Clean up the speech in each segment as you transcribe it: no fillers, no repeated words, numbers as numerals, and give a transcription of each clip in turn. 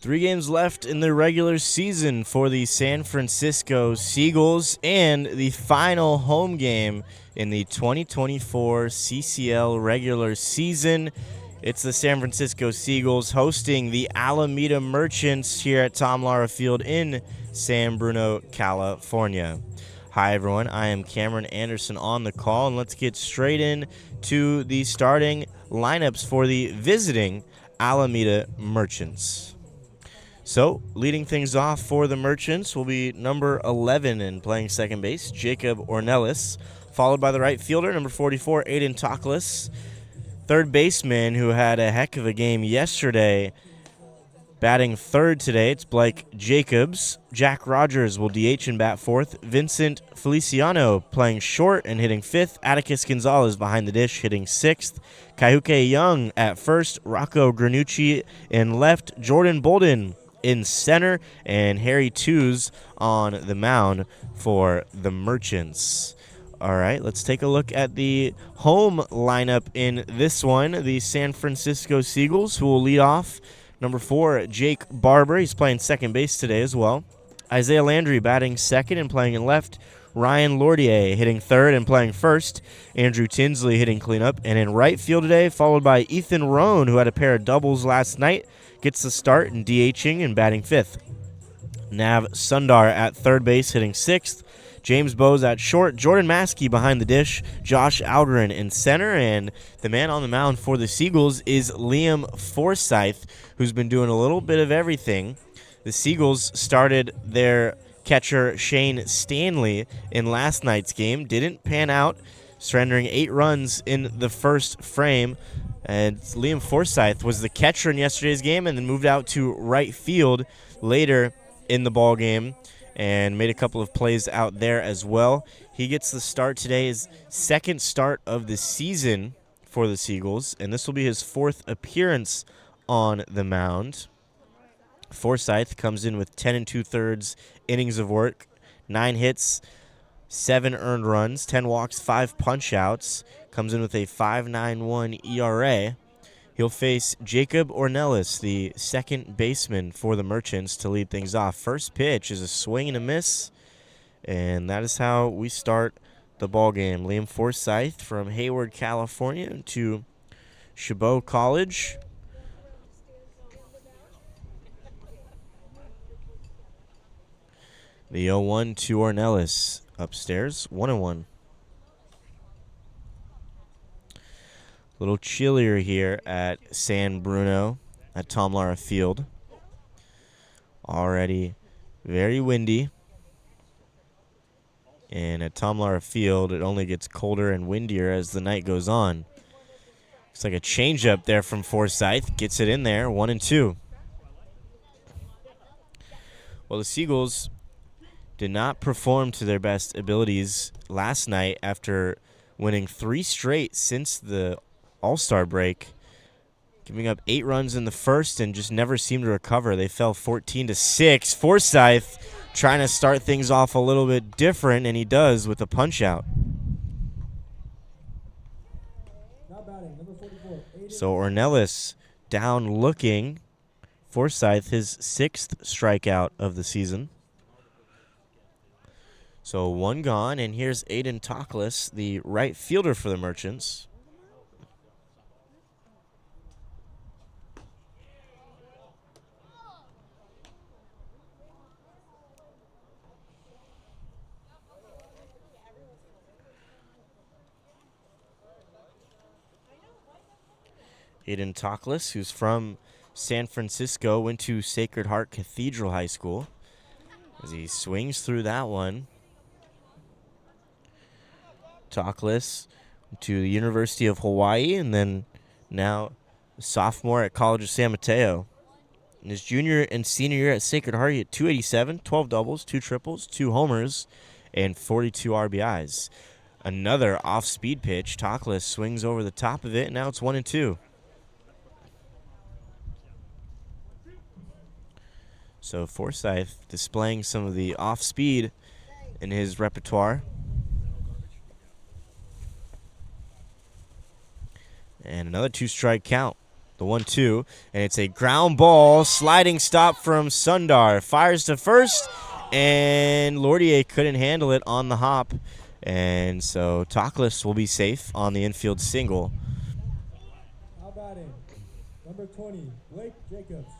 3 games left in the regular season for the San Francisco Seagulls and the final home game in the 2024 CCL regular season. It's the San Francisco Seagulls hosting the Alameda Merchants here at Tom Lara Field in San Bruno, California. Hi, everyone. I am Cameron Anderson on the call, and let's get straight in to the starting lineups for the visiting Alameda Merchants. So, leading things off for the Merchants will be number 11 and playing second base, Jacob Ornelas, followed by the right fielder, number 44, Aiden Toklas. Third baseman, who had a heck of a game yesterday, batting third today, it's Blake Jacobs. Jack Rogers will DH and bat fourth. Vincent Feliciano playing short and hitting fifth. Atticus Gonzalez behind the dish hitting sixth. Kaihuke Young at first. Rocco Granucci in left. Jordan Bolden in center, and Harry Tews on the mound for the Merchants. All right, let's take a look at the home lineup in this one. The San Francisco Seagulls, who will lead off. Number 4, Jake Barber. He's playing second base today as well. Isaiah Landry batting second and playing in left. Ryan Lordier hitting third and playing first. Andrew Tinsley hitting cleanup. And in right field today, followed by Ethan Rohn, who had a pair of doubles last night, gets the start in DHing and batting fifth. Nav Sundar at third base hitting sixth. James Bowes at short. Jordan Maskey behind the dish. Josh Algren in center. And the man on the mound for the Seagulls is Liam Forsyth, who's been doing a little bit of everything. The Seagulls started their catcher Shane Stanley in last night's game. Didn't pan out, surrendering 8 runs in the first frame. And Liam Forsyth was the catcher in yesterday's game and then moved out to right field later in the ball game and made a couple of plays out there as well. He gets the start today, his second start of the season for the Seagulls, and this will be his 4th appearance on the mound. Forsyth comes in with 10 2/3 innings of work, 9 hits, 7 earned runs, 10 walks, 5 punch-outs. Comes in with a 5.91 ERA. He'll face Jacob Ornelas, the second baseman for the Merchants, to lead things off. First pitch is a swing and a miss, and that is how we start the ball game. Liam Forsyth from Hayward, California, to Chabot College. The 0-1 to Ornelas upstairs, 1-1. A little chillier here at San Bruno at Tom Lara Field. Already very windy. And at Tom Lara Field, it only gets colder and windier as the night goes on. Looks like a changeup there from Forsyth. Gets it in there, 1-2. Well, the Seagulls did not perform to their best abilities last night after winning 3 straight since the All-Star break, giving up 8 runs in the first and just never seemed to recover. They fell 14-6. Forsyth trying to start things off a little bit different, and he does with a punch-out. So Ornelas down looking. Forsyth, his 6th strikeout of the season. So 1 gone, and here's Aiden Toklas, the right fielder for the Merchants. Aiden Toklas, who's from San Francisco, went to Sacred Heart Cathedral High School. As he swings through that one. Toklas to the University of Hawaii, and then now a sophomore at College of San Mateo. In his junior and senior year at Sacred Heart, he hit 287, 12 doubles, 2 triples, 2 homers, and 42 RBIs. Another off-speed pitch. Toklas swings over the top of it, and now it's 1-2. So Forsyth displaying some of the off-speed in his repertoire. And another 2-strike count. The 1-2, and it's a ground ball, sliding stop from Sundar. Fires to first, and Lordier couldn't handle it on the hop. And so Toklas will be safe on the infield single. How about it? Number 20, Blake Jacobs.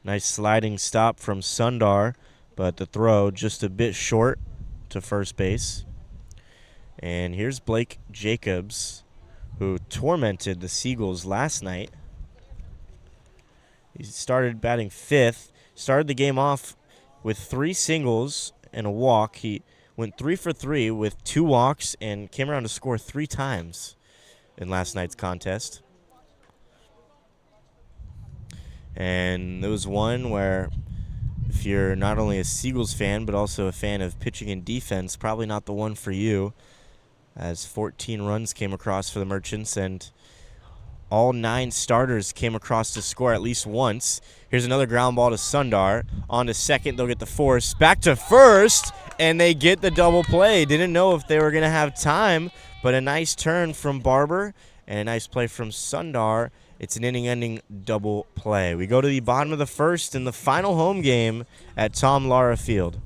Nice sliding stop from Sundar, but the throw just a bit short to first base. And here's Blake Jacobs, who tormented the Seagulls last night. He started batting fifth, started the game off with 3 singles and a walk. He went 3 for 3 with 2 walks and came around to score 3 times in last night's contest. And there was one where, if you're not only a Seagulls fan but also a fan of pitching and defense, probably not the one for you, as 14 runs came across for the Merchants, and all 9 starters came across to score at least once. Here's another ground ball to Sundar. On to second, they'll get the force. Back to first, and they get the double play. Didn't know if they were going to have time, but a nice turn from Barber and a nice play from Sundar. It's an inning-ending double play. We go to the bottom of the first in the final home game at Tom Lara Field.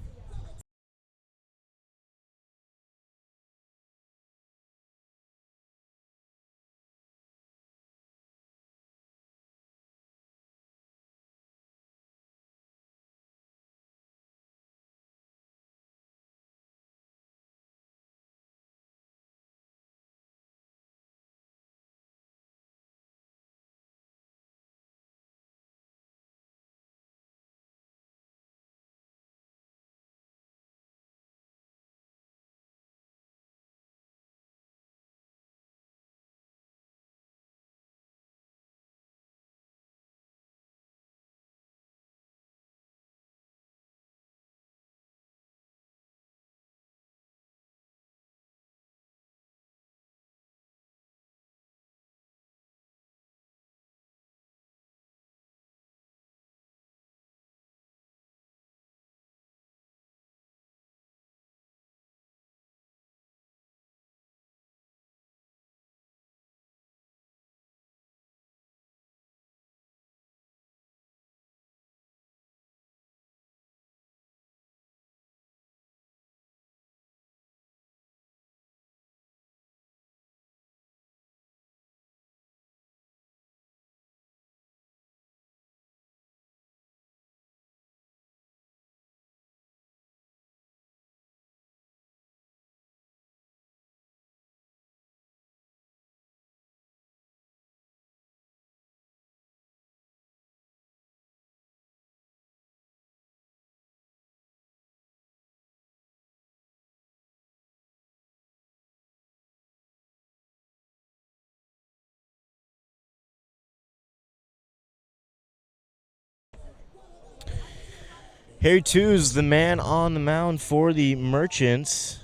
Harry Two's the man on the mound for the Merchants,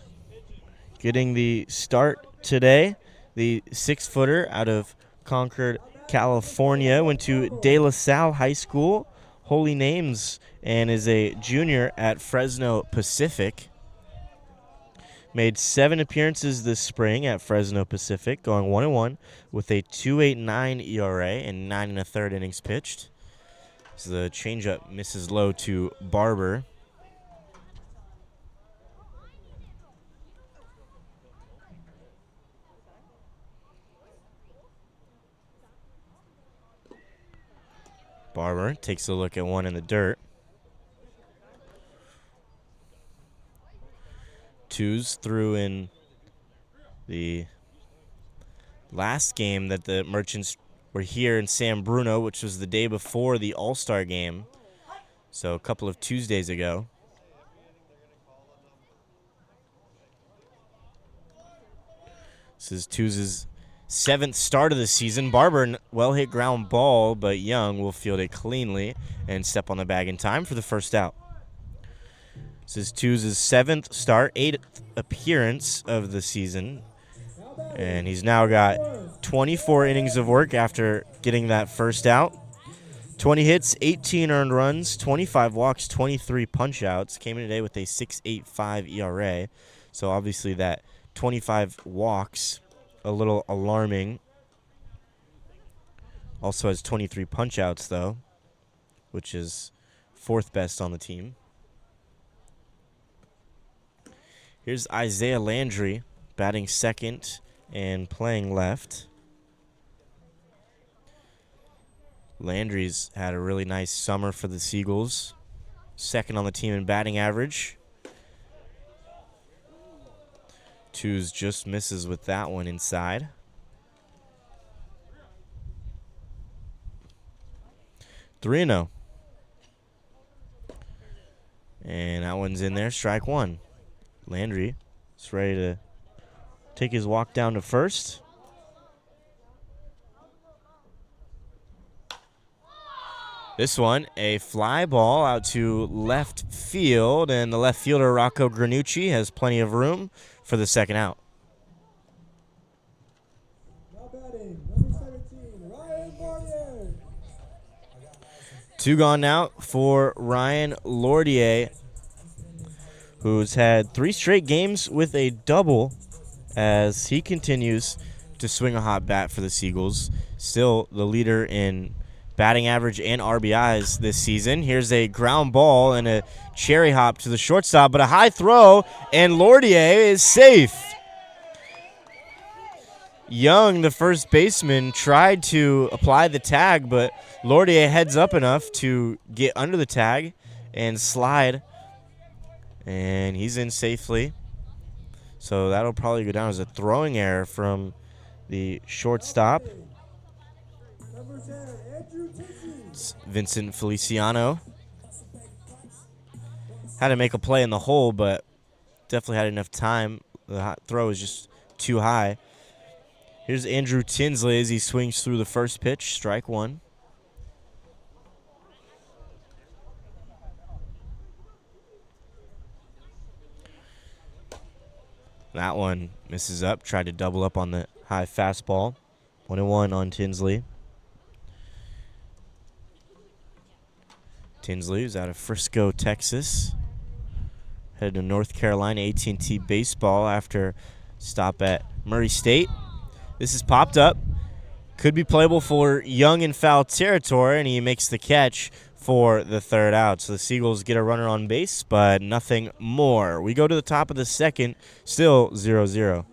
getting the start today. The 6-footer out of Concord, California, went to De La Salle High School, Holy Names, and is a junior at Fresno Pacific. Made 7 appearances this spring at Fresno Pacific, going 1-1 with a 2.89 ERA and 9 1/3 innings pitched. So the changeup misses low to Barber. Barber takes a look at one in the dirt. Twos threw in the last game that the Merchants were here in San Bruno, which was the day before the All-Star game. So a couple of Tuesdays ago. This is Twos' 7th start of the season. Barber, well hit ground ball, but Young will field it cleanly and step on the bag in time for the first out. This is Twos' 7th start, 8th appearance of the season. And he's now got 24 innings of work after getting that first out. 20 hits, 18 earned runs, 25 walks, 23 punch-outs. Came in today with a 6.85 ERA. So obviously that 25 walks, a little alarming Also has 23 punch-outs, though, which is 4th best on the team. Here's Isaiah Landry batting second and playing left. Landry's had a really nice summer for the Seagulls. Second on the team in batting average. Twos just misses with that one inside. Three and 0. And that one's in there, strike one. Landry is ready to take his walk down to first. This one, a fly ball out to left field, and the left fielder, Rocco Granucci, has plenty of room for the second out. Now batting, number 17, Ryan Barnier. Two gone now for Ryan Lordier, who's had 3 straight games with a double as he continues to swing a hot bat for the Seagulls. Still the leader in batting average and RBIs this season. Here's a ground ball and a cherry hop to the shortstop, but a high throw, and Lordier is safe. Young, the first baseman, tried to apply the tag, but Lordier heads up enough to get under the tag and slide, and he's in safely. So that'll probably go down as a throwing error from the shortstop. Number 10, Andrew Tinsley. It's Vincent Feliciano. Had to make a play in the hole, but definitely had enough time. The hot throw is just too high. Here's Andrew Tinsley as he swings through the first pitch, strike one. That one misses up, tried to double up on the high fastball. 1-1 on Tinsley. Tinsley is out of Frisco, Texas. Headed to North Carolina AT&T baseball after stop at Murray State. This is popped up. Could be playable for Young in foul territory, and he makes the catch for the third out. So the Seagulls get a runner on base, but nothing more. We go to the top of the second, still 0-0.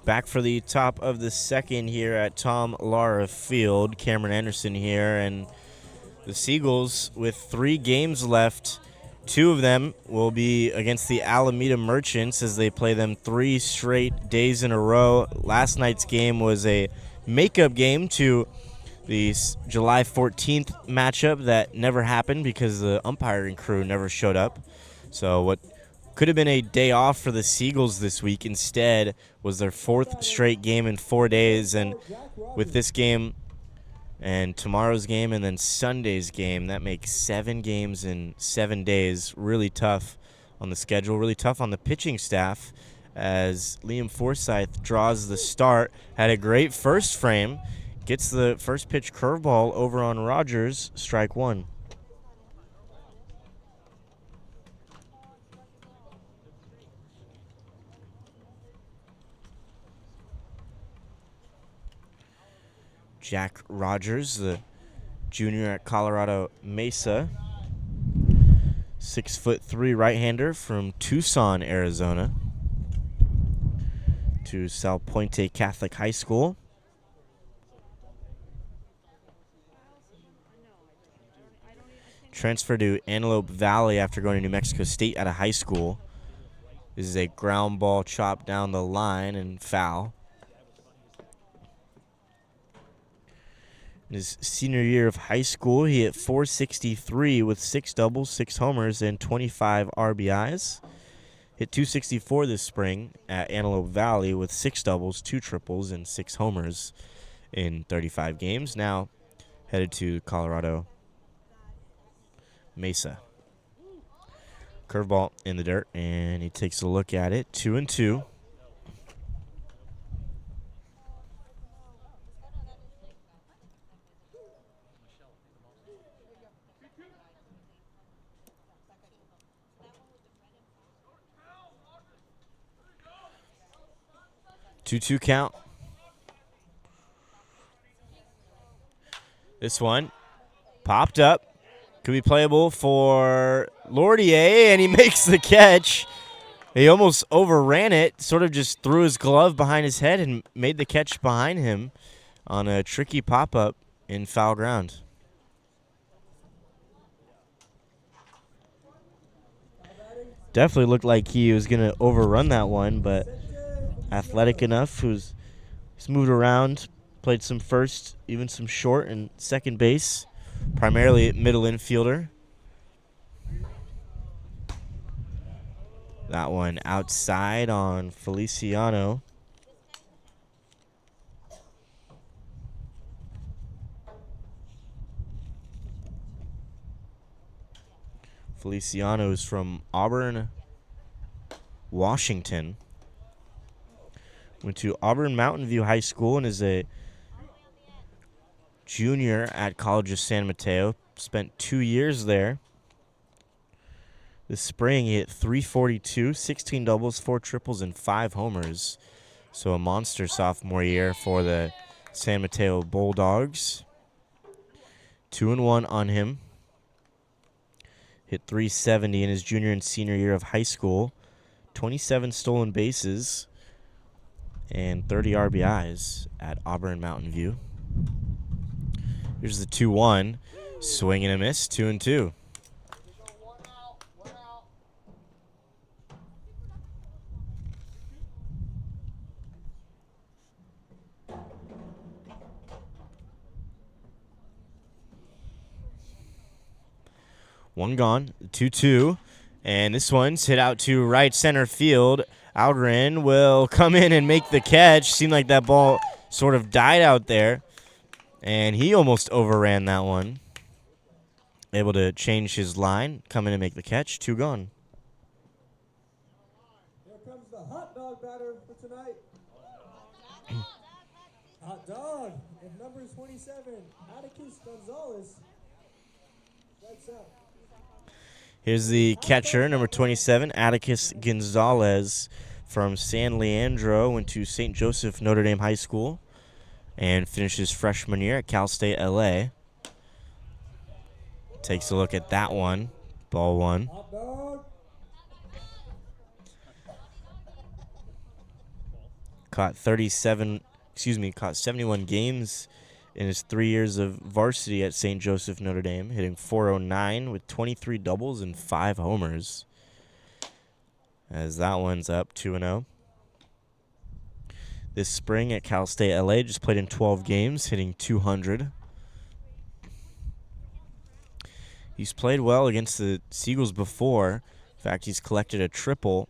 Back for the top of the second here at Tom Lara Field. Cameron Anderson here, and the Seagulls with 3 games left. 2 of them will be against the Alameda Merchants as they play them 3 straight days in a row. Last night's game was a makeup game to the July 14th matchup that never happened because the umpiring crew never showed up. So what could have been a day off for the Seagulls this week instead was their 4th straight game in 4 days. And with this game and tomorrow's game and then Sunday's game, that makes 7 games in 7 days. Really tough on the schedule, really tough on the pitching staff as Liam Forsyth draws the start. Had a great first frame, gets the first pitch curveball over on Rogers, strike one. Jack Rogers, the junior at Colorado Mesa, 6'3" right-hander from Tucson, Arizona, to Sal Puente Catholic High School. Transferred to Antelope Valley after going to New Mexico State out of high school. This is a ground ball chopped down the line and foul. In his senior year of high school, he hit .463 with 6 doubles, 6 homers, and 25 RBIs. Hit .264 this spring at Antelope Valley with 6 doubles, 2 triples, and 6 homers in 35 games. Now headed to Colorado Mesa. Curveball in the dirt, and he takes a look at it. 2-2. Two count. This one popped up. Could be playable for Lordier, and he makes the catch. He almost overran it, sort of just threw his glove behind his head and made the catch behind him on a tricky pop-up in foul ground. Definitely looked like he was going to overrun that one, but athletic enough, he's moved around, played some first, even some short and second base, primarily middle infielder. That one outside on Feliciano. Feliciano is from Auburn, Washington. Went to Auburn Mountain View High School and is a junior at College of San Mateo. Spent 2 years there. This spring, he hit .342, 16 doubles, 4 triples, and 5 homers. So a monster sophomore year for the San Mateo Bulldogs. 2-1 on him. Hit .370 in his junior and senior year of high school. 27 stolen bases and 30 RBIs at Auburn Mountain View. Here's the 2-1. Swing and a miss, 2-2. One gone, 2-2. And this one's hit out to right center field. Aldrin will come in and make the catch. Seemed like that ball sort of died out there. And he almost overran that one. Able to change his line, come in and make the catch. 2 gone. Here comes the hot dog batter for tonight. Hot dog with number 27, Atticus Gonzalez. That's up. Here's the catcher, number 27, Atticus Gonzalez from San Leandro. Went to St. Joseph Notre Dame High School and finished his freshman year at Cal State LA. Takes a look at that one. Ball 1. Hot dog. Caught 71 games in his 3 years of varsity at St. Joseph Notre Dame, hitting .409 with 23 doubles and 5 homers. As that one's up 2-0. This spring at Cal State LA, just played in 12 games, hitting .200. He's played well against the Seagulls before. In fact, he's collected a triple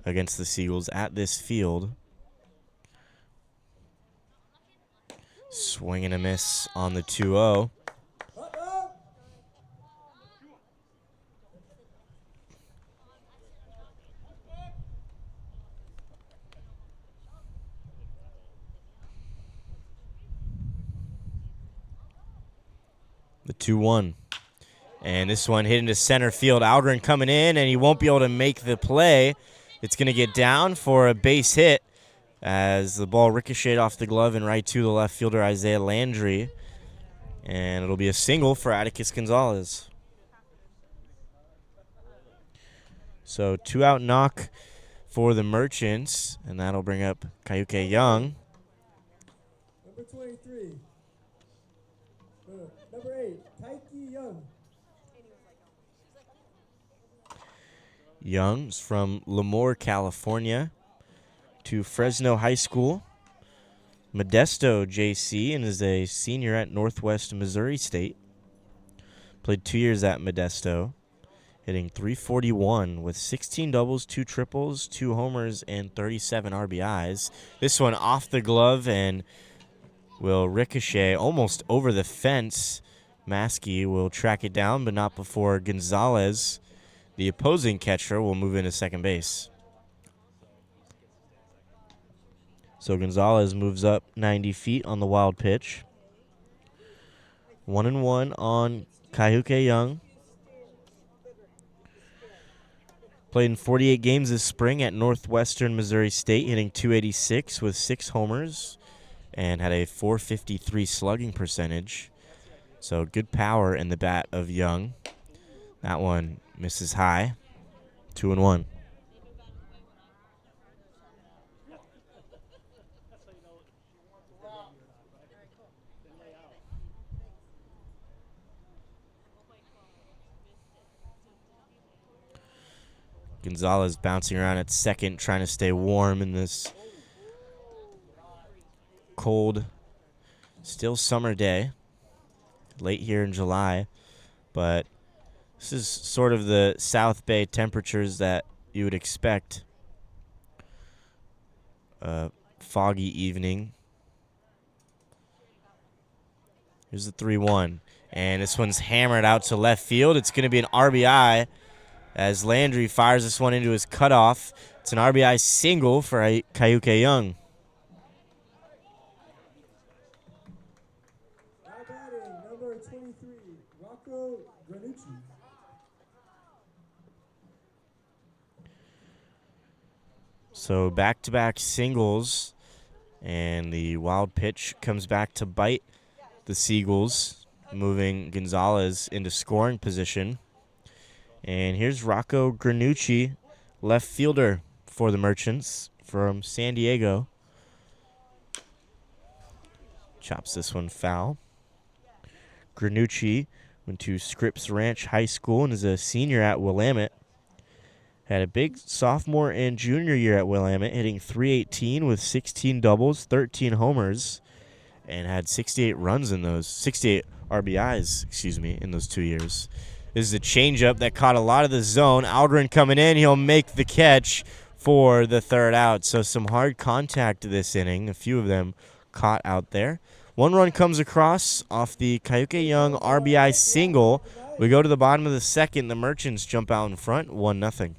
against the Seagulls at this field. Swing and a miss on the 2-0. Hot dog. The 2-1. And this one hit into center field. Aldrin coming in, and he won't be able to make the play. It's going to get down for a base hit as the ball ricocheted off the glove and right to the left fielder, Isaiah Landry. And it'll be a single for Atticus Gonzalez. So 2-out knock for the Merchants, and that'll bring up Kaiuke Young. Number 23. Number 8, Taiki Young. Young's from Lemoore, California, to Fresno High School, Modesto JC, and is a senior at Northwest Missouri State. Played 2 years at Modesto, hitting .341 with 16 doubles, 2 triples, 2 homers, and 37 RBIs. This one off the glove and will ricochet almost over the fence. Maskey will track it down, but not before Gonzalez, the opposing catcher, will move into second base. So Gonzalez moves up 90 feet on the wild pitch. 1-1 on Kaiuke Young. Played in 48 games this spring at Northwestern Missouri State, hitting .286 with 6 homers and had a .453 slugging percentage. So good power in the bat of Young. That one misses high. 2-1. Gonzalez bouncing around at second, trying to stay warm in this cold, still summer day. Late here in July, but this is sort of the South Bay temperatures that you would expect. Foggy evening. Here's the 3-1. And this one's hammered out to left field. It's going to be an RBI as Landry fires this one into his cutoff. It's an RBI single for Kaiuke Young. Now batting, number 23, Rocco Granucci. So back-to-back singles, and the wild pitch comes back to bite the Seagulls, moving Gonzalez into scoring position. And here's Rocco Granucci, left fielder for the Merchants from San Diego. Chops this one foul. Granucci went to Scripps Ranch High School and is a senior at Willamette. Had a big sophomore and junior year at Willamette, hitting .318 with 16 doubles, 13 homers, and had 68 RBIs, in those 2 years. This is a changeup that caught a lot of the zone. Algren coming in. He'll make the catch for the third out. So some hard contact this inning. A few of them caught out there. 1 run comes across off the Kaiuke Young RBI single. We go to the bottom of the second. The Merchants jump out in front, 1-0.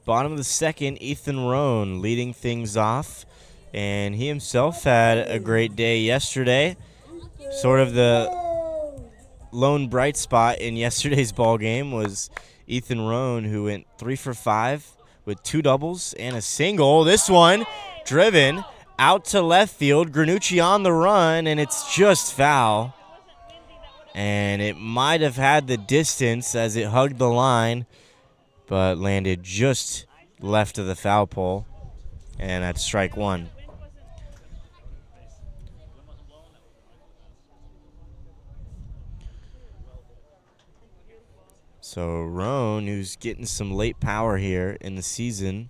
Bottom of the second, Ethan Rohn leading things off. And he himself had a great day yesterday. Sort of the lone bright spot in yesterday's ball game was Ethan Roan, who went 3 for 5 with 2 doubles and a single. This one driven out to left field. Granucci on the run, and it's just foul. And it might have had the distance as it hugged the line, but landed just left of the foul pole, and that's strike one. So Roan, who's getting some late power here in the season,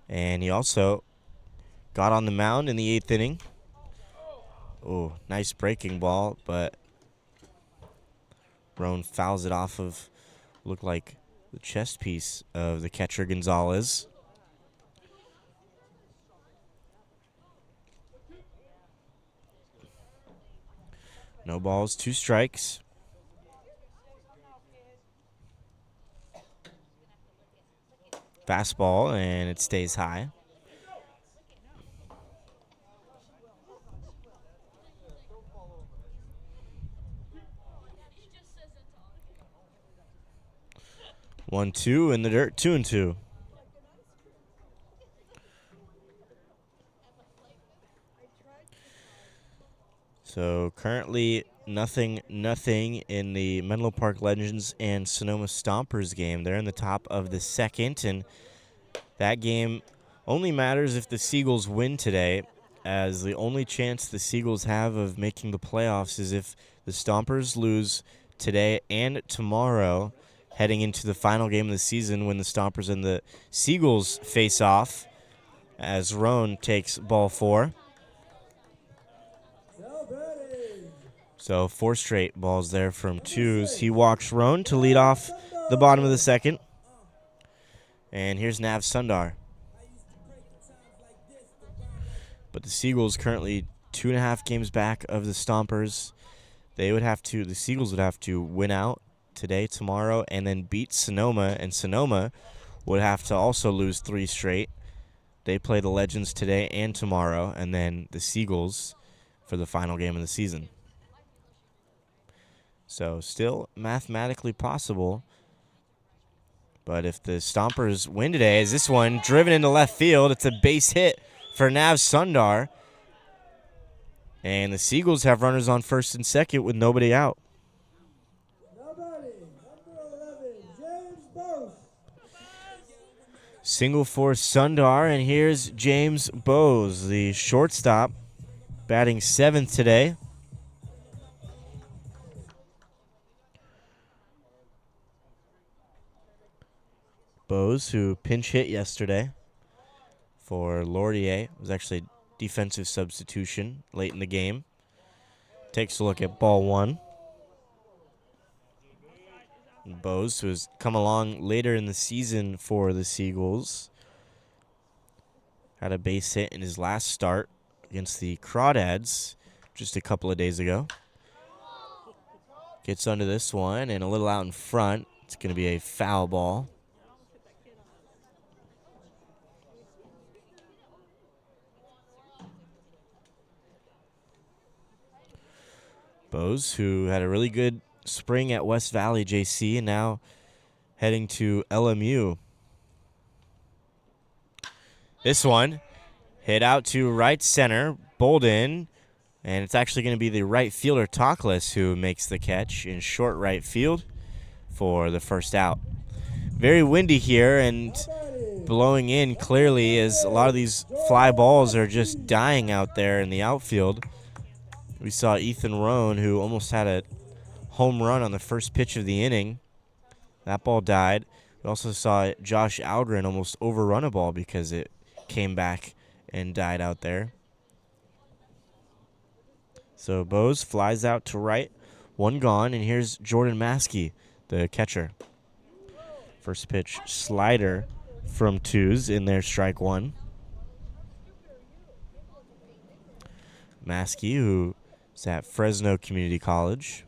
and he also got on the mound in the 8th inning. Oh, nice breaking ball, but Roan fouls it off of, looked like the chest piece of the catcher Gonzalez. No balls, 2 strikes. Fastball, and it stays high. One, two in the dirt, 2-2. So currently nothing in the Menlo Park Legends and Sonoma Stompers game. They're in the top of the 2nd, and that game only matters if the Seagulls win today, as the only chance the Seagulls have of making the playoffs is if the Stompers lose today and tomorrow, heading into the final game of the season when the Stompers and the Seagulls face off, as Roan takes ball 4. So 4 straight balls there from Twos. He walks Roan to lead off the bottom of the 2nd. And here's Nav Sundar. But the Seagulls currently 2.5 games back of the Stompers. The Seagulls would have to win out today, tomorrow, and then beat Sonoma. And Sonoma would have to also lose 3 straight. They play the Legends today and tomorrow, and then the Seagulls for the final game of the season. So still mathematically possible. But if the Stompers win today, is this one driven into left field? It's a base hit for Nav Sundar. And the Seagulls have runners on first and second with nobody out. Single for Sundar, and here's James Bowes, the shortstop, batting 7th today. Bowes, who pinch hit yesterday for Laurier, was actually a defensive substitution late in the game. Takes a look at ball 1. Bowes, who has come along later in the season for the Seagulls, had a base hit in his last start against the Crawdads just a couple of days ago. Gets under this one and a little out in front. It's going to be a foul ball. Bowes, who had a really good spring at West Valley JC and now heading to LMU. This one hit out to right center, Bolden, and it's actually going to be the right fielder Talkless who makes the catch in short right field for the first out. Very windy here and blowing in clearly as a lot of these fly balls are just dying out there in the outfield. We saw Ethan Roan, who almost had a home run on the first pitch of the inning. That ball died. We also saw Josh Aldrin almost overrun a ball because it came back and died out there. So Bowes flies out to right, 1 gone, and here's Jordan Maskey, the catcher. First pitch slider from Twos in there, strike 1. Maskey, who is at Fresno Community College.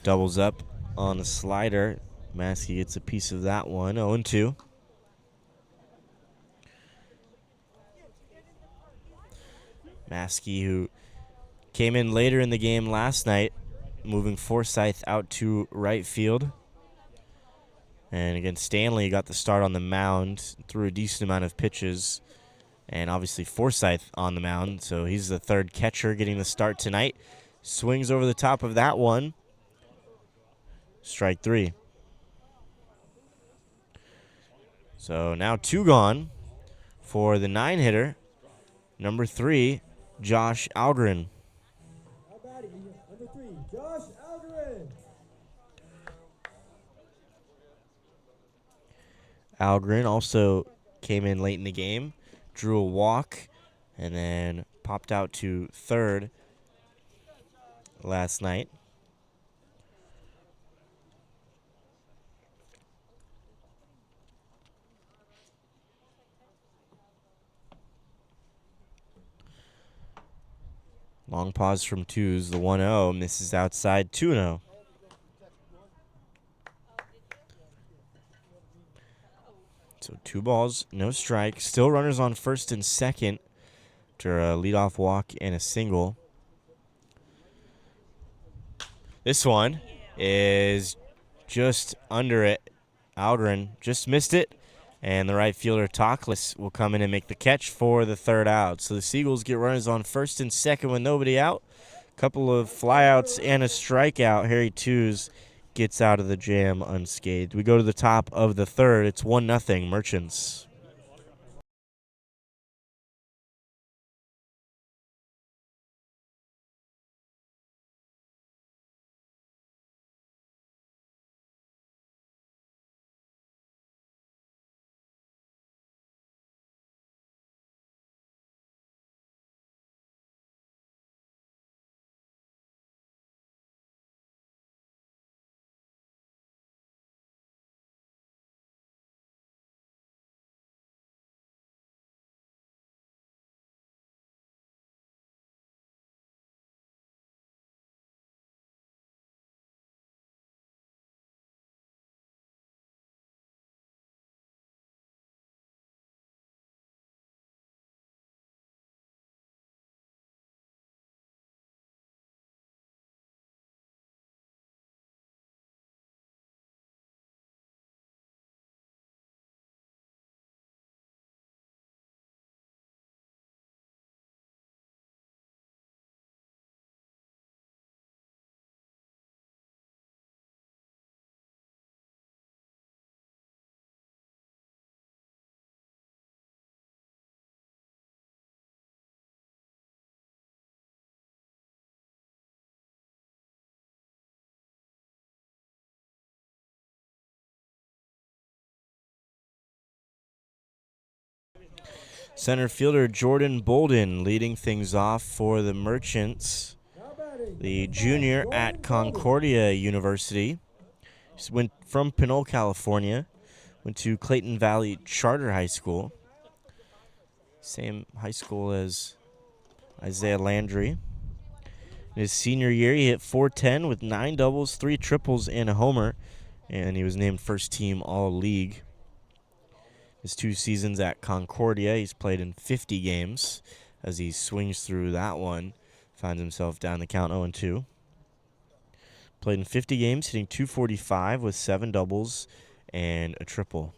Doubles up on the slider. Maskey gets a piece of that one. 0-2. Maskey, who came in later in the game last night, moving Forsyth out to right field. And again, Stanley got the start on the mound, threw a decent amount of pitches. And obviously Forsyth on the mound, so he's the third catcher getting the start tonight. Swings over the top of that one. Strike 3. So now 2 gone for the 9-hitter, number 3, Josh Algren. Now batting, number 3, Josh Algren. Algren also came in late in the game, drew a walk, and then popped out to third last night. Long pause from twos. The 1-0 misses outside. 2-0. So 2 balls, no strike. Still runners on first and second after a leadoff walk and a single. This one is just under it. Algren just missed it. And the right fielder, Talkless, will come in and make the catch for the 3rd out. So the Seagulls get runners on first and second with nobody out. Couple of flyouts and a strikeout. Harry Tews gets out of the jam unscathed. We go to the top of the 3rd. It's 1-0 Merchants. Center fielder Jordan Bolden leading things off for the Merchants. Now batting, The number 5, junior Jordan at Bolden. Concordia University. He went from Pinole, California. Went to Clayton Valley Charter High School. Same high school as Isaiah Landry. In his senior year, he hit .410 with 9 doubles, 3 triples, and a homer. And he was named first team All-League. His 2 seasons at Concordia, he's played in 50 games. As he swings through that one, finds himself down the count 0-2. Played in 50 games, hitting .245 with 7 doubles and a triple.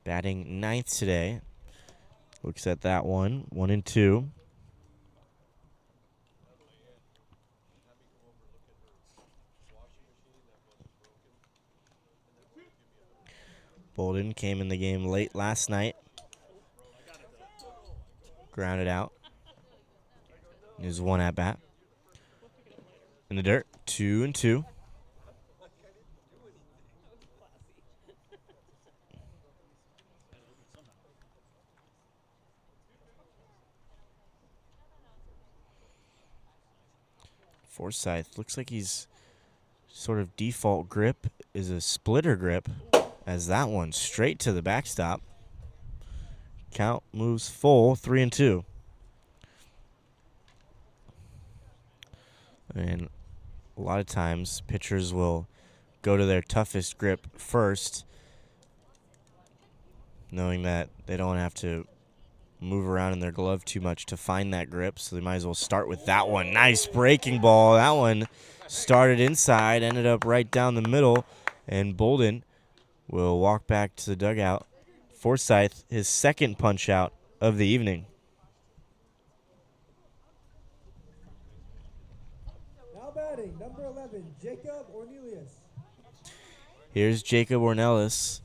Batting 9th today. Looks at that one, 1-2. Bolden came in the game late last night. Grounded out. His 1 at bat. In the dirt, 2-2. Forsyth looks like he's sort of default grip is a splitter grip, as that one straight to the backstop. Count moves full, 3-2. And a lot of times pitchers will go to their toughest grip first, knowing that they don't have to move around in their glove too much to find that grip, so they might as well start with that one. Nice breaking ball. That one started inside, ended up right down the middle, and Bolden will walk back to the dugout. Forsyth, his second punch out of the evening. Now batting, number 11, Jacob Ornelius. Here's Jacob Ornelas,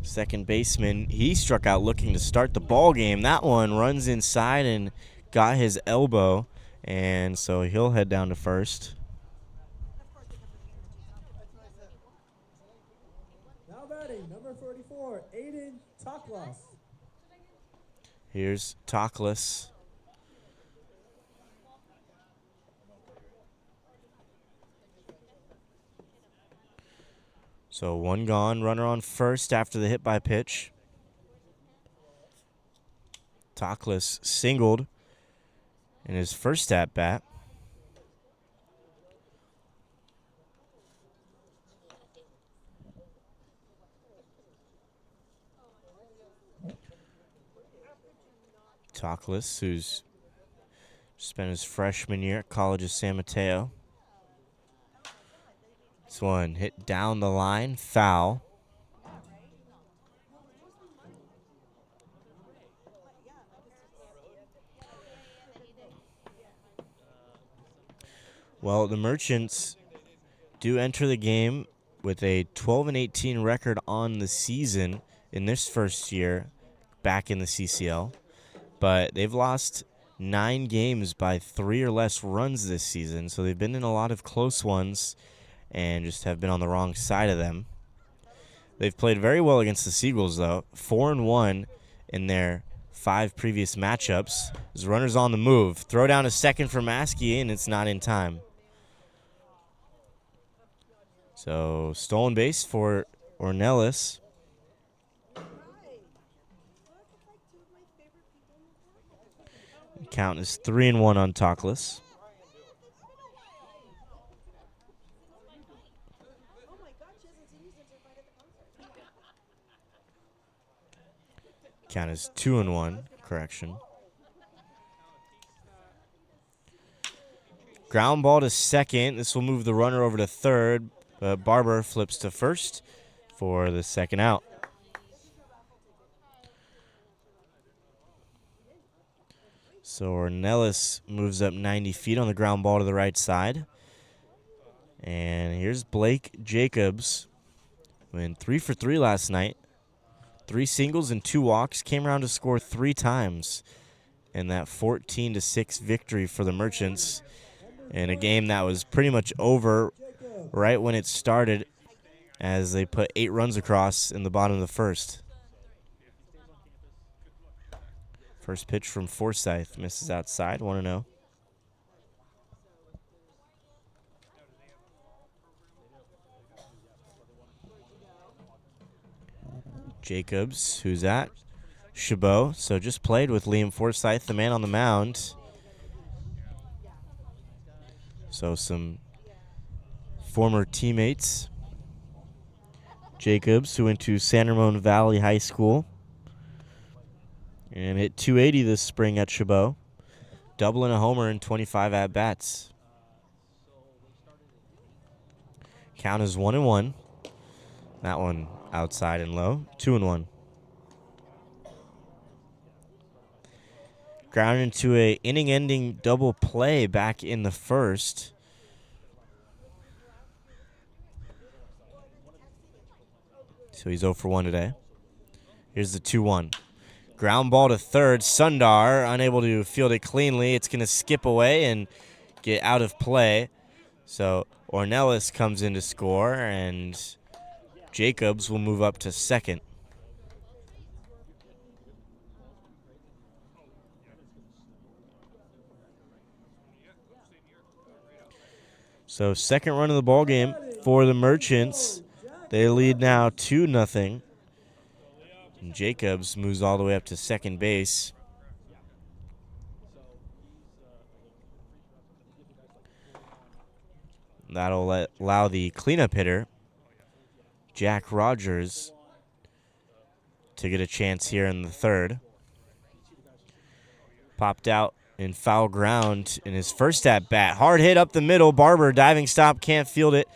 second baseman. He struck out looking to start the ball game. That one runs inside and got his elbow, and so he'll head down to first. Now batting, number 44, Aiden Toklas. Here's Toklas. So one gone, runner on first after the hit by pitch. Toklas singled in his first at bat. Toklas, who's spent his freshman year at College of San Mateo. This one hit down the line, foul. Well, the Merchants do enter the game with a 12-18 record on the season in this first year back in the CCL. But they've lost 9 games by 3 or less runs this season, so they've been in a lot of close ones and just have been on the wrong side of them. They've played very well against the Seagulls, though. 4-1 in their 5 previous matchups. His runner's on the move. Throw down a second for Maskey, and it's not in time. So, stolen base for Ornelas. Count is 3-1 on Toklas. Count is 2-1, correction. Ground ball to second. This will move the runner over to third. Barber flips to first for the second out. So Ornelas moves up 90 feet on the ground ball to the right side. And here's Blake Jacobs. Went 3 for 3 last night. 3 singles and 2 walks. Came around to score 3 times in that 14-6 victory for the Merchants in a game that was pretty much over right when it started, as they put 8 runs across in the bottom of the first. First pitch from Forsyth misses outside, 1-0. Jacobs, who's at Chabot, so just played with Liam Forsyth, the man on the mound. So some former teammates. Jacobs, who went to San Ramon Valley High School and hit 280 this spring at Chabot, doubling a homer in 25 at-bats. Count is 1-1. That one outside and low, 2-1. Ground into a inning-ending double play back in the first. So he's 0 for 1 today. Here's the 2-1. Ground ball to third. Sundar unable to field it cleanly. It's going to skip away and get out of play. So Ornelas comes in to score, and Jacobs will move up to second. So second run of the ball game for the Merchants. They lead now 2-0. And Jacobs moves all the way up to second base. That'll allow the cleanup hitter, Jack Rogers, to get a chance here in the third. Popped out in foul ground in his first at-bat. Hard hit up the middle. Barber, diving stop, can't field it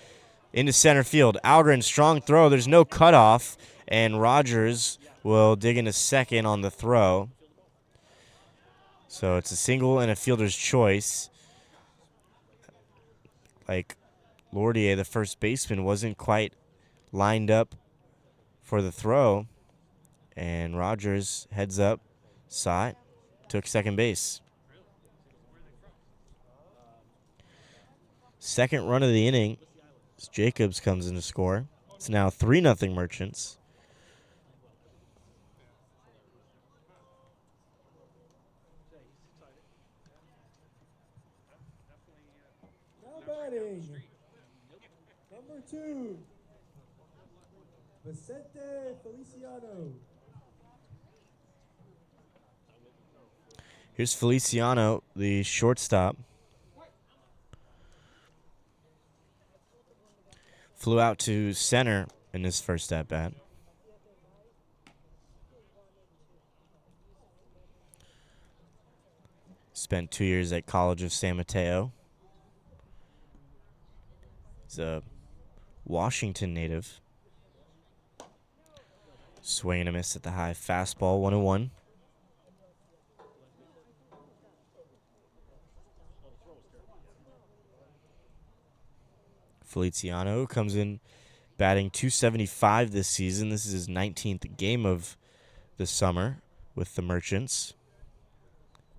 into center field. Algren, strong throw. There's no cutoff, and Rogers will dig into second on the throw. So it's a single and a fielder's choice. Like Lordier, the first baseman, wasn't quite lined up for the throw, and Rogers heads up, saw it, took second base. Second run of the inning, as Jacobs comes in to score. It's now 3-0 Merchants. Now batting. Number 2, Vicente Feliciano. Here's Feliciano, the shortstop. Flew out to center in his first at-bat. Spent 2 years at College of San Mateo. He's a Washington native. Swing and a miss at the high fastball, 1-1. Feliciano comes in batting .275 this season. This is his 19th game of the summer with the Merchants.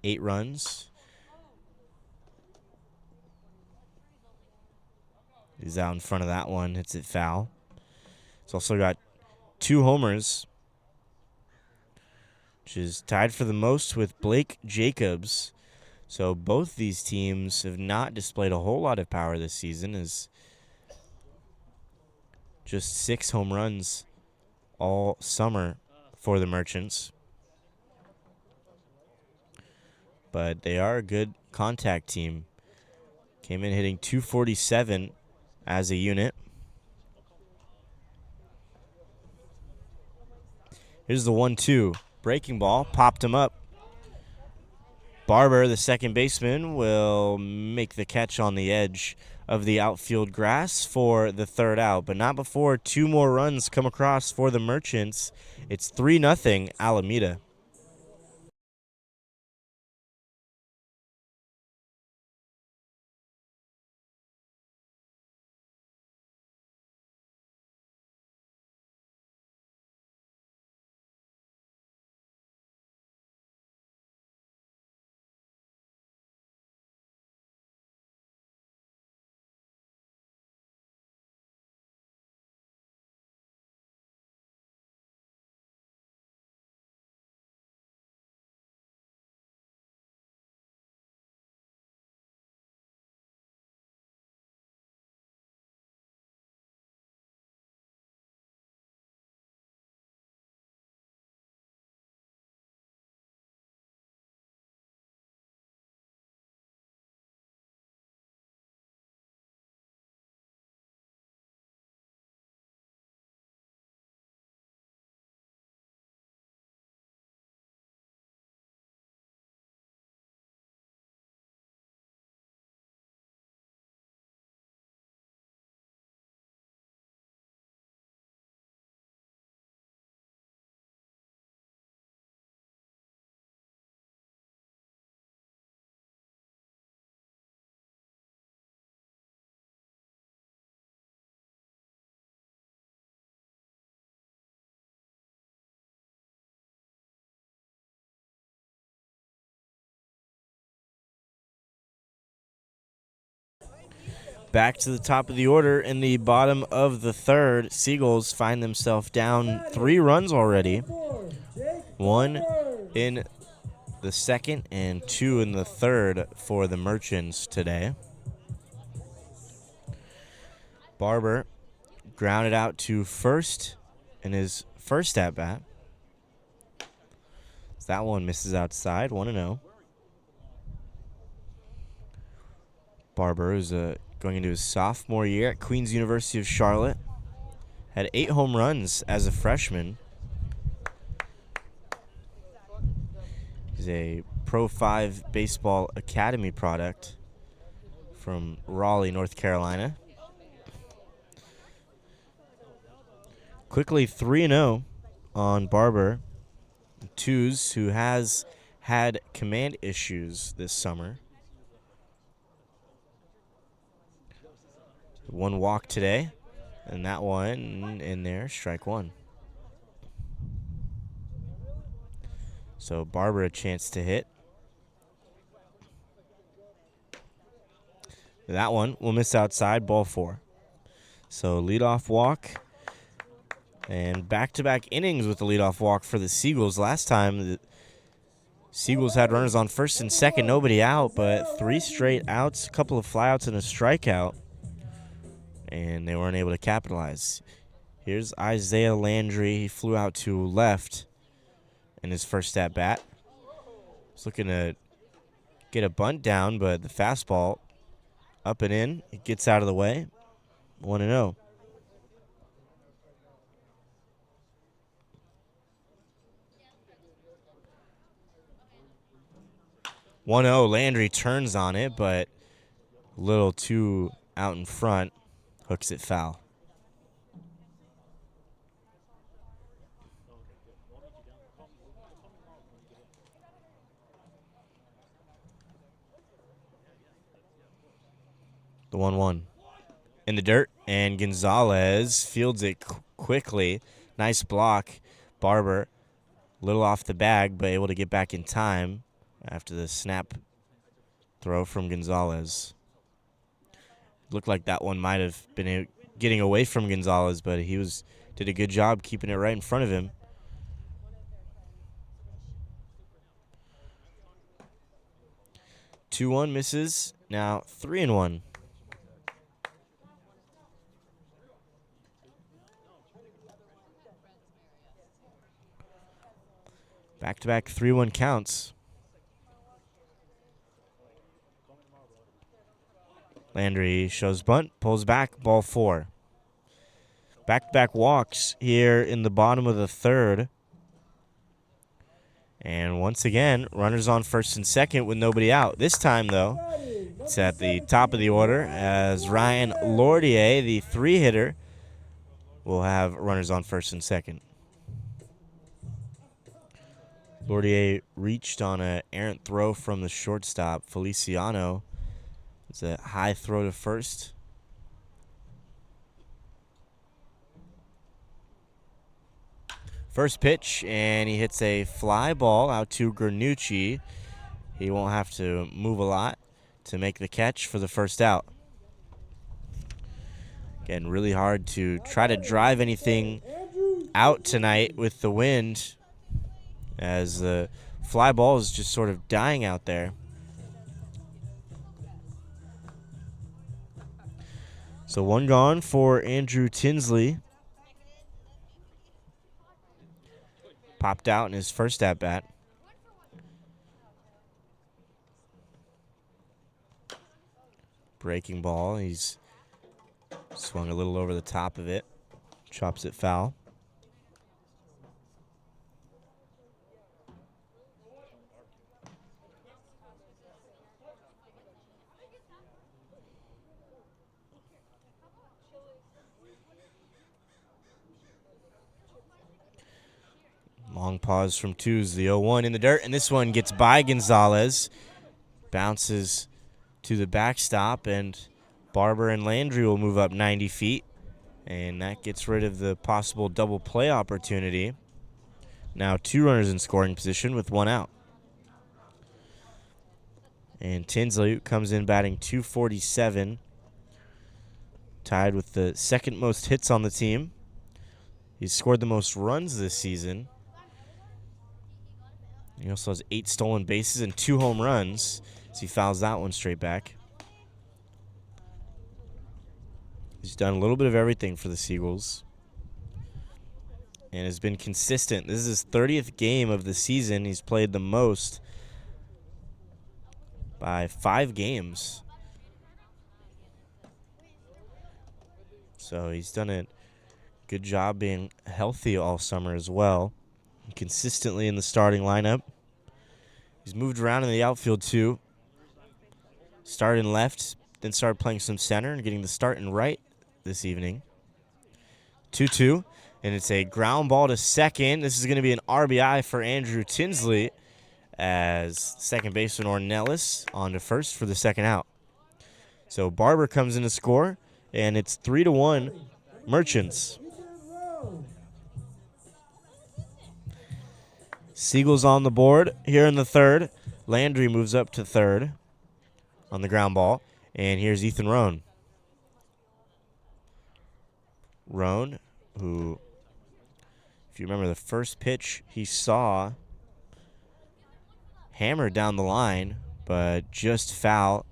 8 runs. He's out in front of that one, hits it foul. He's also got 2 homers, which is tied for the most with Blake Jacobs. So both these teams have not displayed a whole lot of power this season, as just 6 home runs all summer for the Merchants. But they are a good contact team. Came in hitting .247 as a unit. Here's the 1-2. Breaking ball. Popped him up. Barber, the second baseman, will make the catch on the edge of the outfield grass for the third out, but not before 2 more runs come across for the Merchants. It's 3-0 Alameda. Back to the top of the order in the bottom of the third. Seagulls find themselves down 3 runs already. 1 in the second and 2 in the third for the Merchants today. Barber grounded out to first in his first at-bat. That one misses outside, 1-0. Barber is going into his sophomore year at Queen's University of Charlotte. Had 8 home runs as a freshman. is a Pro 5 Baseball Academy product from Raleigh, North Carolina. Quickly 3-0 on Barber. Twos, who has had command issues this summer. One walk today, and that one in there, strike one. So Barber a chance to hit. That one will miss outside, ball four. So leadoff walk, and back-to-back innings with the leadoff walk for the Seagulls. Last time, the Seagulls had runners on first and second, nobody out, but 3 straight outs, a couple of flyouts, and a strikeout, and they weren't able to capitalize. Here's Isaiah Landry. He flew out to left in his first at-bat. He's looking to get a bunt down, but the fastball up and in. It gets out of the way. 1-0. 1-0. Landry turns on it, but a little too out in front. Hooks it foul. The 1-1. In the dirt, and Gonzalez fields it quickly. Nice block. Barber, a little off the bag, but able to get back in time after the snap throw from Gonzalez. Looked like that one might have been getting away from Gonzalez, but he did a good job keeping it right in front of him. Two 2-1 misses. Now 3-1. Back-to-back 3-1 counts. Landry shows bunt, pulls back, ball four. Back-to-back walks here in the bottom of the third. And once again, runners on first and second with nobody out. This time, though, it's at the top of the order as Ryan Lordier, the 3-hitter, will have runners on first and second. Lordier reached on an errant throw from the shortstop, Feliciano. It's a high throw to first. First pitch, and he hits a fly ball out to Granucci. He won't have to move a lot to make the catch for the first out. Again, really hard to try to drive anything out tonight with the wind, as the fly ball is just sort of dying out there. So one gone for Andrew Tinsley. Popped out in his first at-bat. Breaking ball. He's swung a little over the top of it. Chops it foul. Long pause from twos, the 0-1 in the dirt, and this one gets by Gonzalez. Bounces to the backstop, and Barber and Landry will move up 90 feet, and that gets rid of the possible double play opportunity. Now 2 runners in scoring position with 1 out. And Tinsley comes in batting .247, tied with the second most hits on the team. He's scored the most runs this season. He also has 8 stolen bases and 2 home runs, as he fouls that one straight back. He's done a little bit of everything for the Seagulls and has been consistent. This is his 30th game of the season. He's played the most by 5 games. So he's done a good job being healthy all summer as well. Consistently in the starting lineup. He's moved around in the outfield too. Started in left, then started playing some center and getting the start in right this evening. 2-2, and it's a ground ball to second. This is going to be an RBI for Andrew Tinsley as second baseman Ornelas on to first for the second out. So Barber comes in to score, and it's 3-1 Merchants. Seagulls on the board here in the third. Landry moves up to third on the ground ball, and here's Ethan Roan. Roan, who, if you remember the first pitch he saw, hammered down the line, but just foul,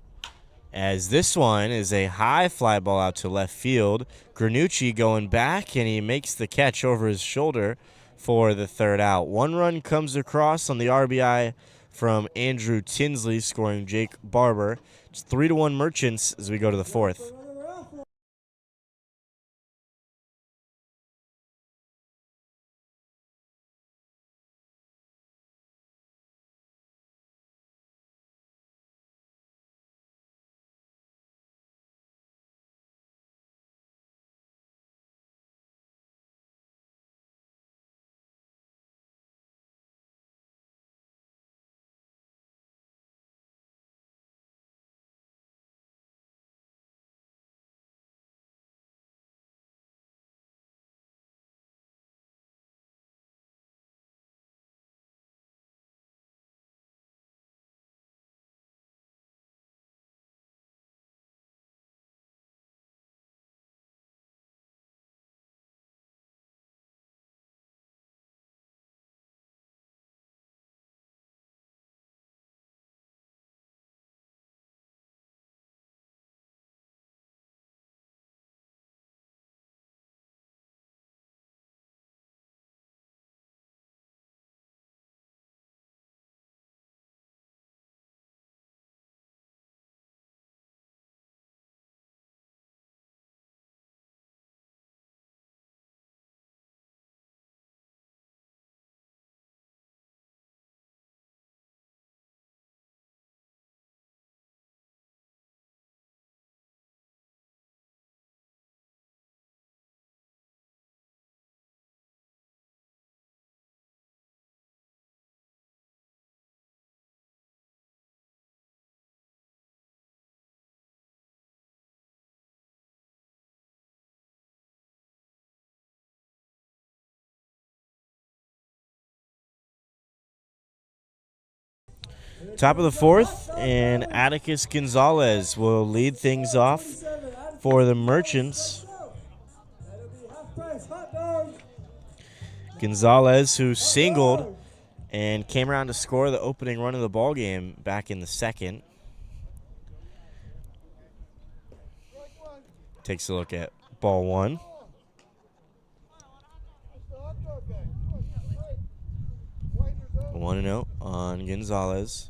as this one is a high fly ball out to left field. Granucci going back, and he makes the catch over his shoulder for the third out. One run comes across on the RBI from Andrew Tinsley, scoring Jake Barber. It's 3-1 Merchants as we go to the fourth. Top of the fourth, and Atticus Gonzalez will lead things off for the Merchants. Gonzalez, who singled and came around to score the opening run of the ball game back in the second. Takes a look at ball one. One and 0 on Gonzalez.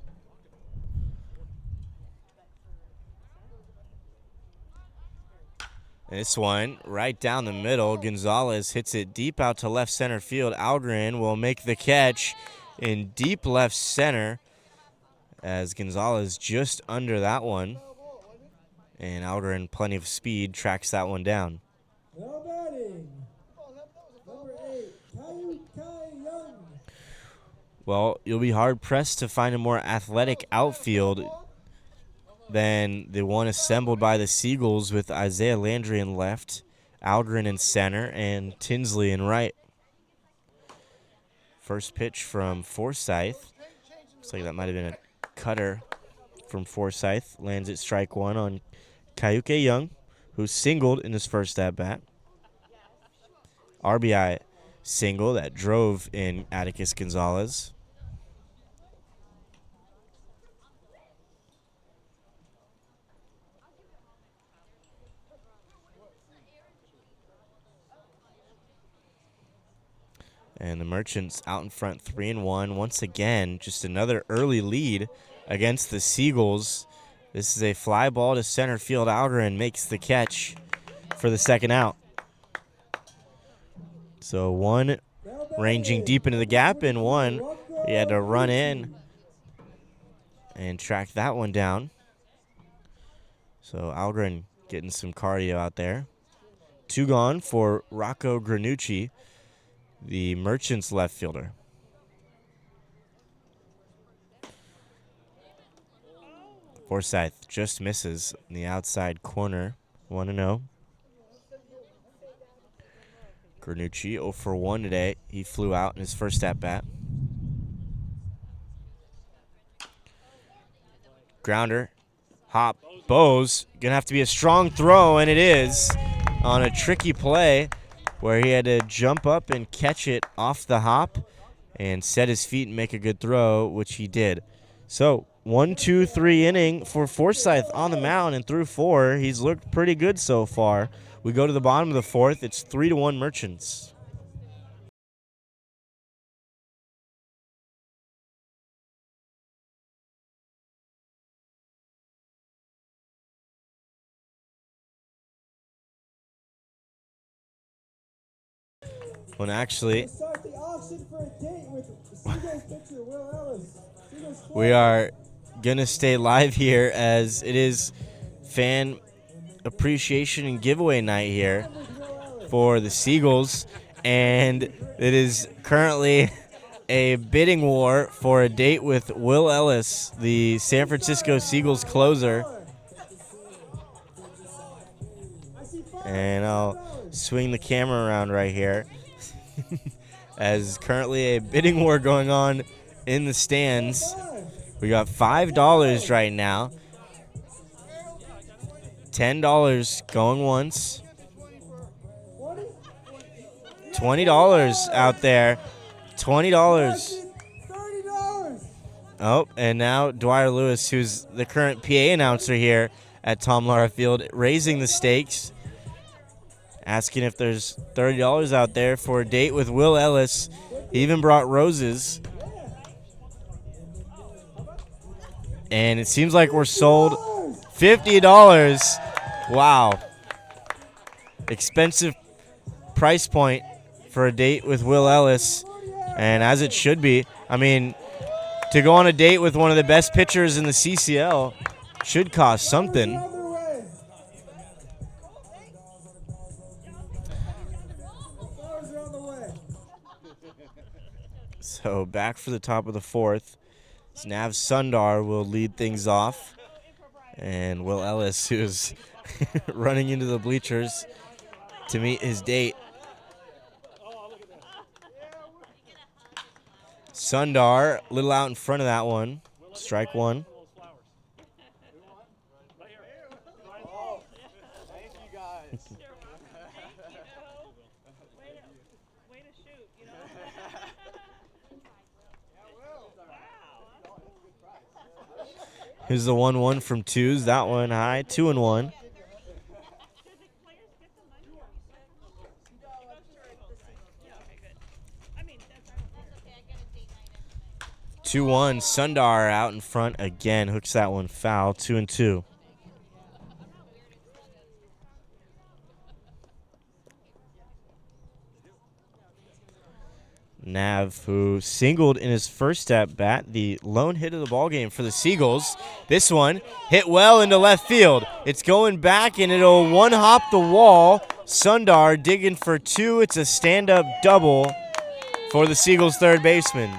This one right down the middle. Gonzalez hits it deep out to left center field. Algren will make the catch in deep left center as Gonzalez just under that one. And Algren, plenty of speed, tracks that one down. Now batting, number 8, Young. Well, you'll be hard-pressed to find a more athletic outfield than the one assembled by the Seagulls, with Isaiah Landry in left, Algren in center, and Tinsley in right. First pitch from Forsyth. Looks like that might have been a cutter from Forsyth. Lands at strike one on Kayuke Young, who singled in his first at-bat. RBI single that drove in Atticus Gonzalez. And the Merchants out in front 3-1. Once again, just another early lead against the Seagulls. This is a fly ball to center field. Algren makes the catch for the second out. So one ranging deep into the gap, and one he had to run in and track that one down. So Algren getting some cardio out there. 2 gone for Rocco Granucci, the Merchants left fielder. Forsyth just misses in the outside corner. 1-0. Granucci 0 for 1 today. He flew out in his first at-bat. Grounder. Hop. Bose. Going to have to be a strong throw, and it is on a tricky play where he had to jump up and catch it off the hop and set his feet and make a good throw, which he did. So 1-2-3 inning for Forsyth on the mound, and through 4, he's looked pretty good so far. We go to the bottom of the 4th. It's 3-1 Merchants. When actually, Start the auction for a date with Seagulls pitcher Will Ellis. Seagulls we are going to stay live here as it is fan appreciation and giveaway night here for the Seagulls, and it is currently a bidding war for a date with Will Ellis, the San Francisco Seagulls closer. And I'll swing the camera around right here as currently a bidding war going on in the stands. We got $5 right now. $10 going once. $20 out there. $20. $30. Oh, and now Dwyer Lewis, who's the current PA announcer here at Tom Lara Field, raising the stakes, asking if there's $30 out there for a date with Will Ellis. He even brought roses. And it seems like we're sold. $50. Wow. Expensive price point for a date with Will Ellis, and as it should be. I mean, to go on a date with one of the best pitchers in the CCL should cost something. So back for the top of the 4th. Nav Sundar will lead things off, and Will Ellis, who's running into the bleachers to meet his date. Sundar, a little out in front of that one. Strike 1. Here's the 1-1 from twos. That one high. 2-1. 2-1. Sundar out in front again. Hooks that one foul. 2-2. Nav, who singled in his first at bat, the lone hit of the ballgame for the Seagulls. This one hit well into left field. It's going back, and it'll one-hop the wall. Sundar digging for 2. It's a stand-up double for the Seagulls' third baseman.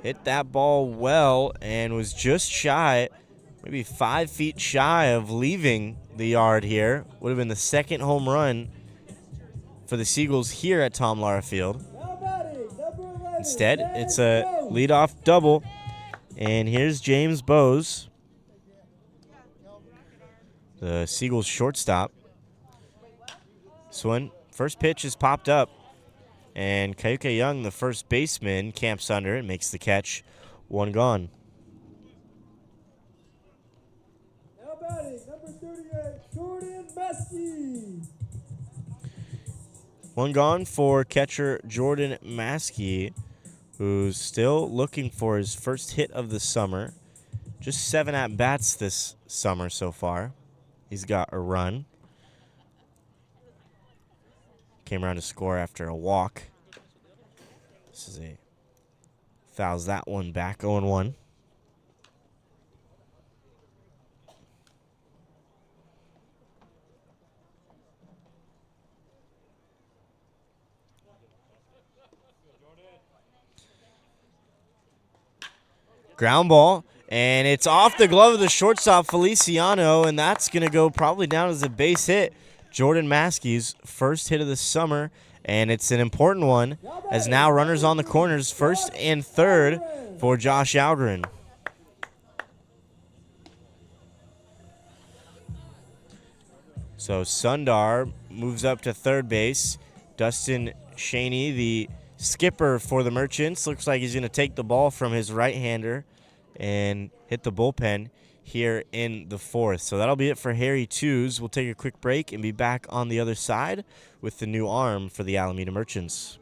Hit that ball well and was just shy, maybe 5 feet shy of leaving the yard here. Would have been the second home run for the Seagulls here at Tom Lara Field. Instead, it's a leadoff double, and here's James Bose, the Seagulls shortstop. This one, first pitch is popped up, and Kaiuke Young, the first baseman, camps under and makes the catch. 1 gone. Now batting, number 38, Jordan Maskey. 1 gone for catcher Jordan Maskey, who's still looking for his first hit of the summer. Just 7 at-bats this summer so far. He's got a run. Came around to score after a walk. This is a Fouls that one back, 0-1. Ground ball, and it's off the glove of the shortstop, Feliciano, and that's going to go probably down as a base hit. Jordan Maskey's first hit of the summer, and it's an important one, as now runners on the corners, first and third for Josh Algren. So Sundar moves up to third base. Dustin Shaney, the skipper for the Merchants, looks like he's going to take the ball from his right-hander and hit the bullpen here in the fourth. So that'll be it for Harry Twos. We'll take a quick break and be back on the other side with the new arm for the Alameda Merchants.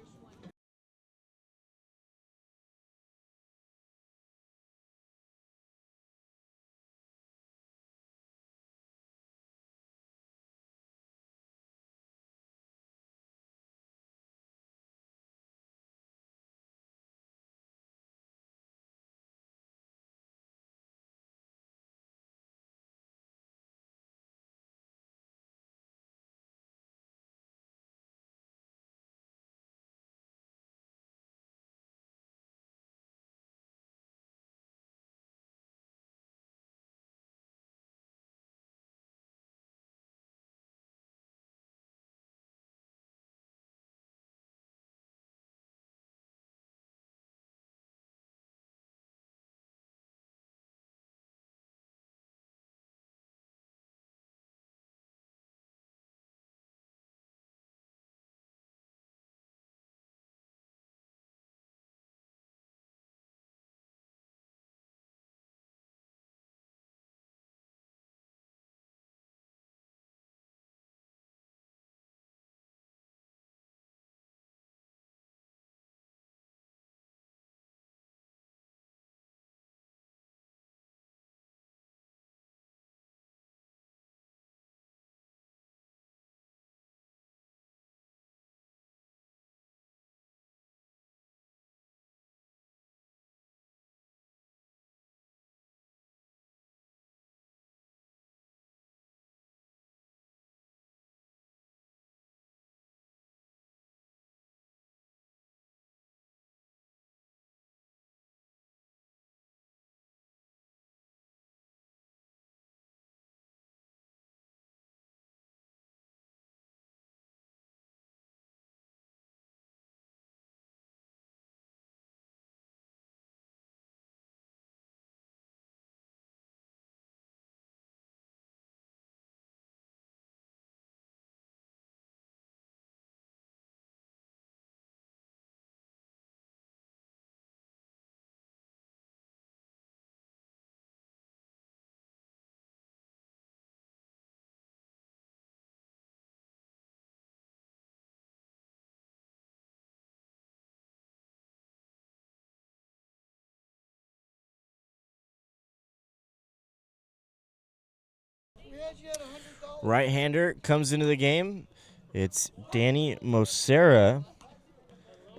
Right-hander comes into the game. It's Danny Mosera,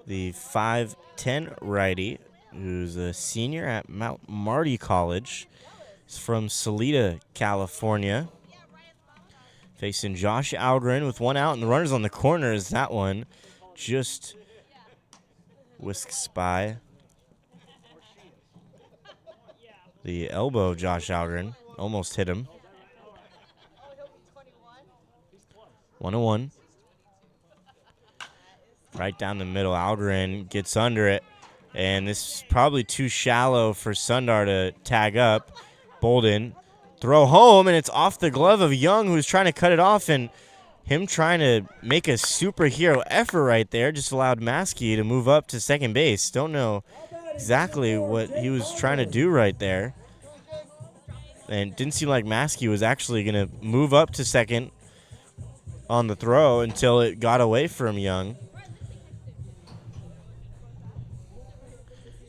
the 5'10 righty, who's a senior at Mount Marty College. He's from Salida, California. Facing Josh Algren with one out, and the runners on the corner as that one just whisks by the elbow of Josh Algren. Almost hit him. 1-1. Right down the middle. Algren gets under it. And this is probably too shallow for Sundar to tag up. Bolden, throw home, and it's off the glove of Young, who's trying to cut it off. And him trying to make a superhero effort right there just allowed Maskey to move up to second base. Don't know exactly what he was trying to do right there. And it didn't seem like Maskey was actually going to move up to second on the throw until it got away from Young.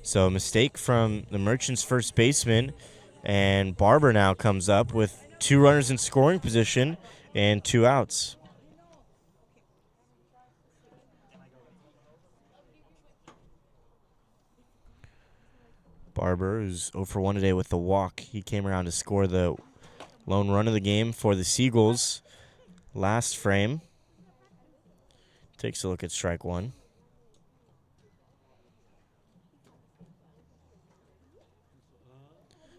So a mistake from the Merchants' first baseman, and Barber now comes up with two runners in scoring position and two outs. Barber, who's 0 for 1 today with the walk. He came around to score the lone run of the game for the Seagulls last frame. Takes a look at strike one.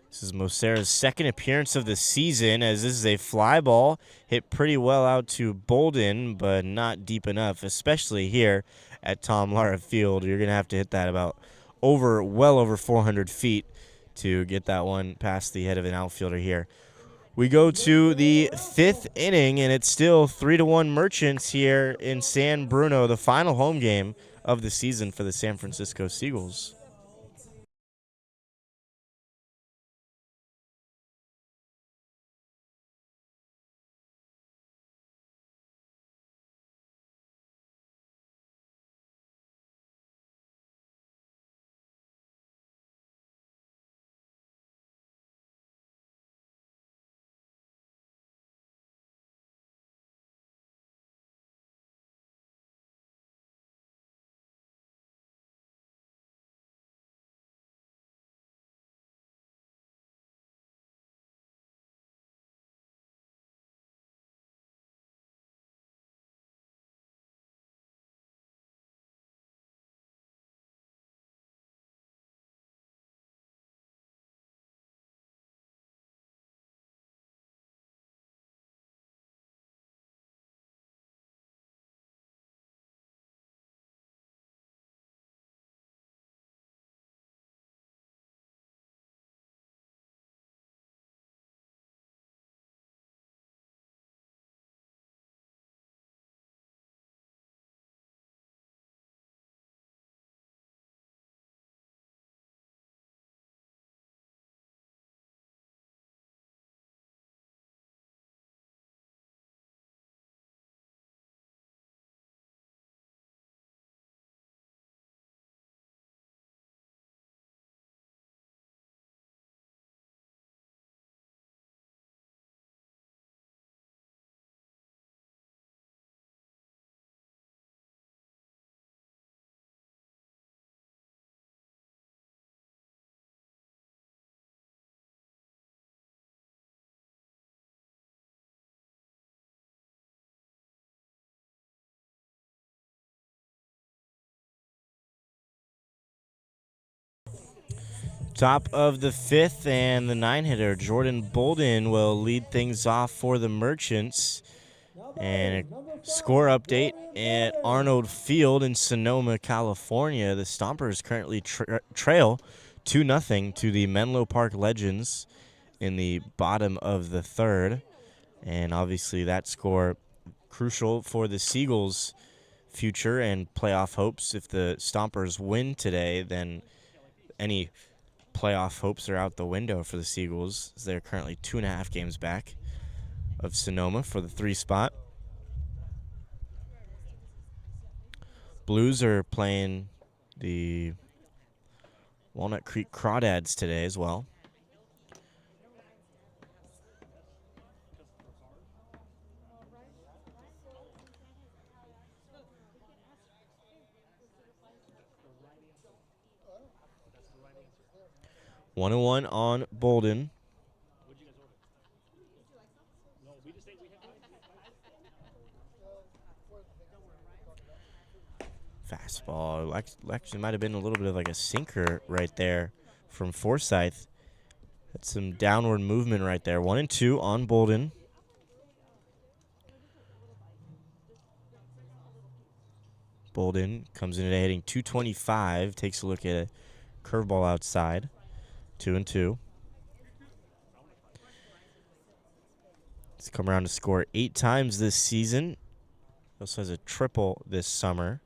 This is Mosera's second appearance of the season, as this is a fly ball. Hit pretty well out to Bolden, but not deep enough, especially here at Tom Lara Field. You're going to have to hit that about well over 400 feet to get that one past the head of an outfielder here. We go to the 5th inning, and it's still 3-1 Merchants here in San Bruno, the final home game of the season for the San Francisco Seagulls. Top of the 5th, and the 9-hitter, Jordan Bolden, will lead things off for the Merchants. And a score update at Arnold Field in Sonoma, California. The Stompers currently trail 2-0 to the Menlo Park Legends in the bottom of the 3rd. And obviously that score crucial for the Seagulls' future and playoff hopes. If the Stompers win today, then any playoff hopes are out the window for the Seagulls, as they're currently 2.5 games back of Sonoma for the 3 spot. Blues are playing the Walnut Creek Crawdads today as well. One and one on Bolden. Fastball. Actually might have been a little bit of like a sinker right there from Forsyth. That's some downward movement right there. 1-2 on Bolden. Bolden comes in today hitting .225. Takes a look at a curveball outside. 2-2. He's come around to score 8 times this season. He also has a triple this summer.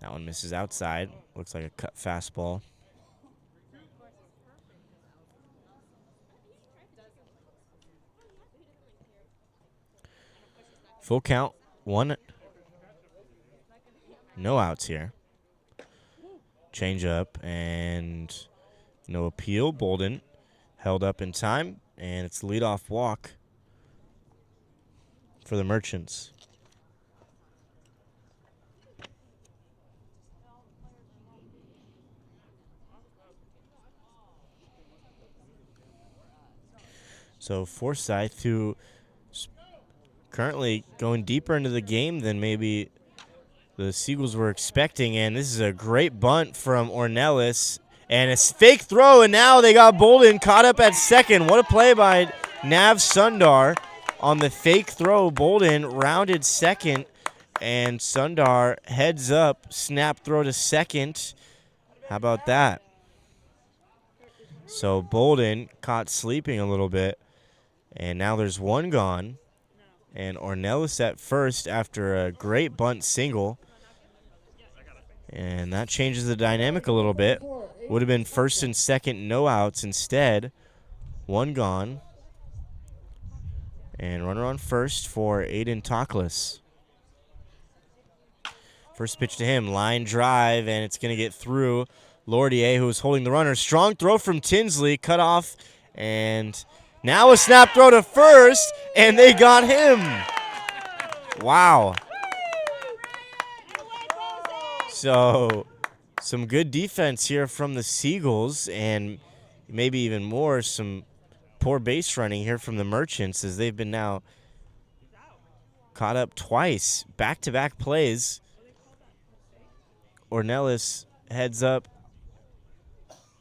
That one misses outside. Looks like a cut fastball. Full count. 1. No outs here. Change up and no appeal. Bolden held up in time, and it's leadoff walk for the Merchants. So Forsyth, who currently going deeper into the game than maybe the Seagulls were expecting, and this is a great bunt from Ornelas, and a fake throw, and now they got Bolden caught up at second. What a play by Nav Sundar on the fake throw. Bolden rounded second, and Sundar heads up, snap throw to second. How about that? So Bolden caught sleeping a little bit, and now there's one gone. And Ornelas at first after a great bunt single. And that changes the dynamic a little bit. Would have been first and second no outs instead. One gone. And runner on first for Aiden Toklas. First pitch to him, line drive, and it's going to get through. Lordier, who was holding the runner. Strong throw from Tinsley, cut off, and now a snap throw to first, and they got him. Wow. So some good defense here from the Seagulls, and maybe even more, some poor base running here from the Merchants, as they've been now caught up twice, back-to-back plays. Ornelas heads up,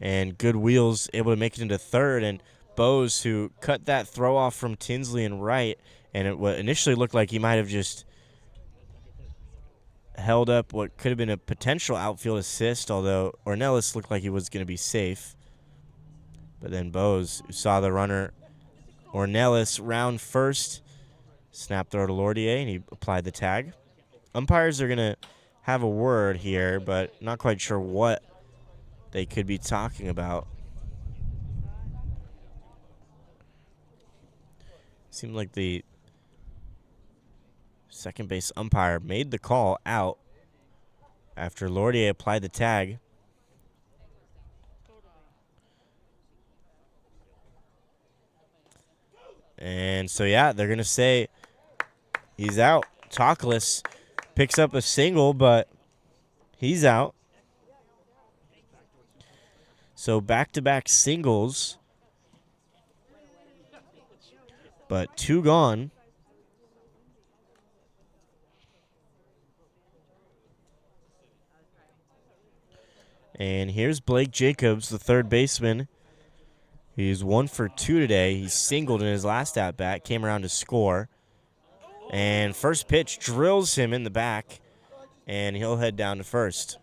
and good wheels able to make it into third, and Bose, who cut that throw off from Tinsley and right, and it initially looked like he might have just held up what could have been a potential outfield assist, although Ornelas looked like he was going to be safe. But then Bose, who saw the runner, Ornelas round first, snap throw to Lordier, and he applied the tag. Umpires are going to have a word here, but not quite sure what they could be talking about. Seemed like the second base umpire made the call out after Lordier applied the tag. And so, yeah, they're going to say he's out. Toklas picks up a single, but he's out. So back-to-back singles, but two gone. And here's Blake Jacobs, the third baseman. He's 1 for 2 today. He singled in his last at-bat, came around to score. And first pitch drills him in the back, and he'll head down to first.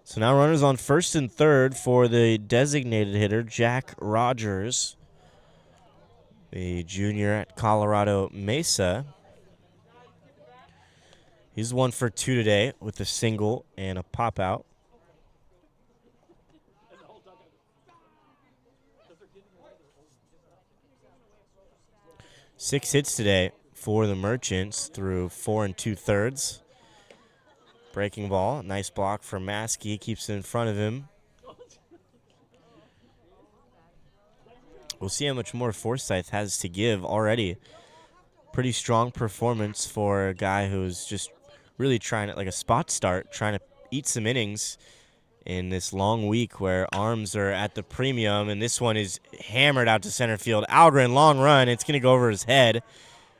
So now runners on first and third for the designated hitter, Jack Rogers, the junior at Colorado Mesa. He's 1 for 2 today with a single and a pop out. Six hits today for the Merchants through 4 2/3. Breaking ball, nice block from Maskey, keeps it in front of him. We'll see how much more Forsyth has to give already. Pretty strong performance for a guy who's just really trying to, like a spot start, trying to eat some innings in this long week where arms are at the premium, and this one is hammered out to center field. Algren, long run. It's going to go over his head,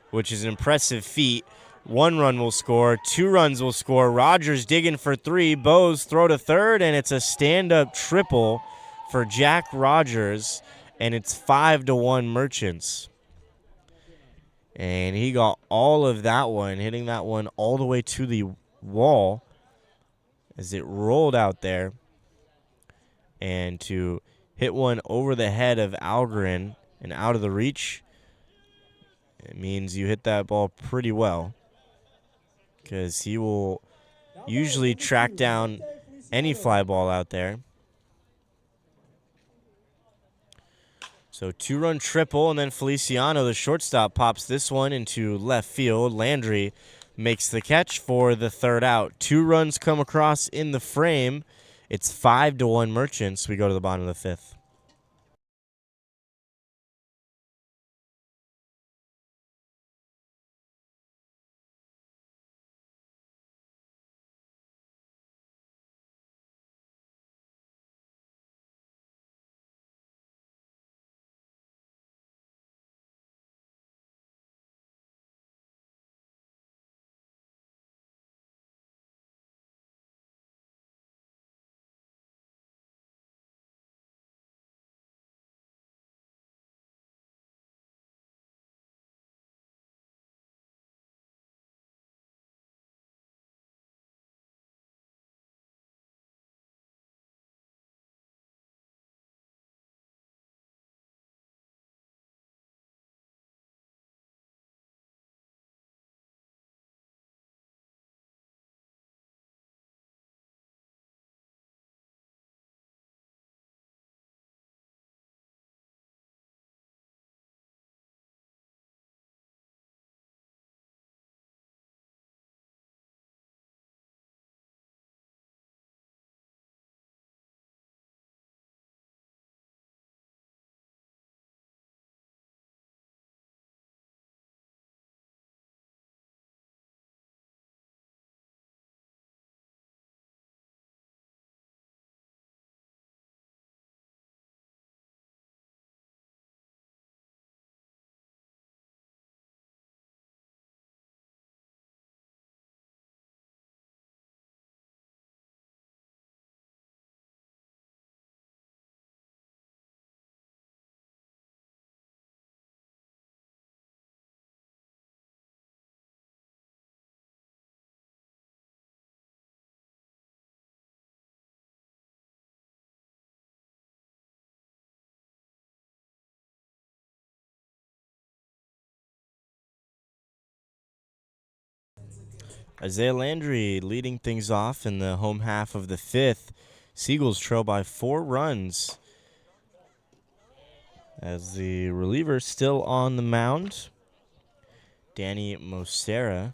which is an impressive feat. 1 run will score. 2 runs will score. Rogers digging for 3. Bose throw to third, and it's a stand-up triple for Jack Rogers, and it's 5-1 Merchants. And he got all of that one, hitting that one all the way to the wall as it rolled out there. And to hit one over the head of Algren and out of the reach, it means you hit that ball pretty well, because he will usually track down any fly ball out there. So 2-run triple, and then Feliciano, the shortstop, pops this one into left field. Landry makes the catch for the third out. 2 runs come across in the frame. It's 5-1 Merchants. We go to the bottom of the 5th. Isaiah Landry leading things off in the home half of the 5th. Seagulls trail by 4 runs as the reliever still on the mound, Danny Mosera.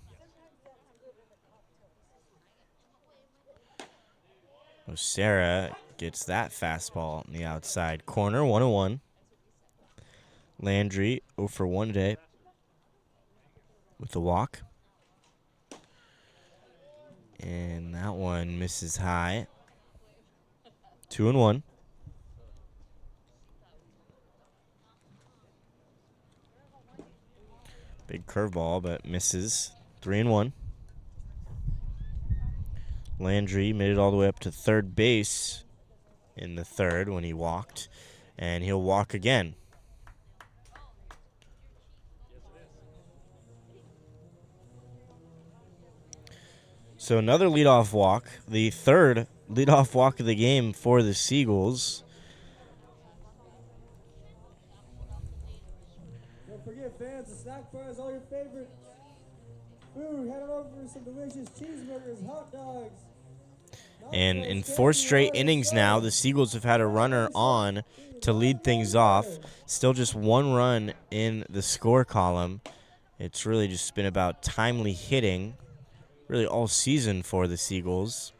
Mosera gets that fastball in the outside corner, 1-1. Landry 0 for 1 today with the walk. And that one misses high. 2-1. Big curveball, but misses. 3-1. Landry made it all the way up to third base in the 3rd when he walked, and he'll walk again. So another leadoff walk, the 3rd leadoff walk of the game for the Seagulls. Don't forget, fans, the snack bar is all your favorite food. Head on over for some delicious cheeseburgers, hot dogs. And in 4 straight innings now, the Seagulls have had a runner on to lead things off. Still just 1 run in the score column. It's really just been about timely hitting, really all season for the Seagulls.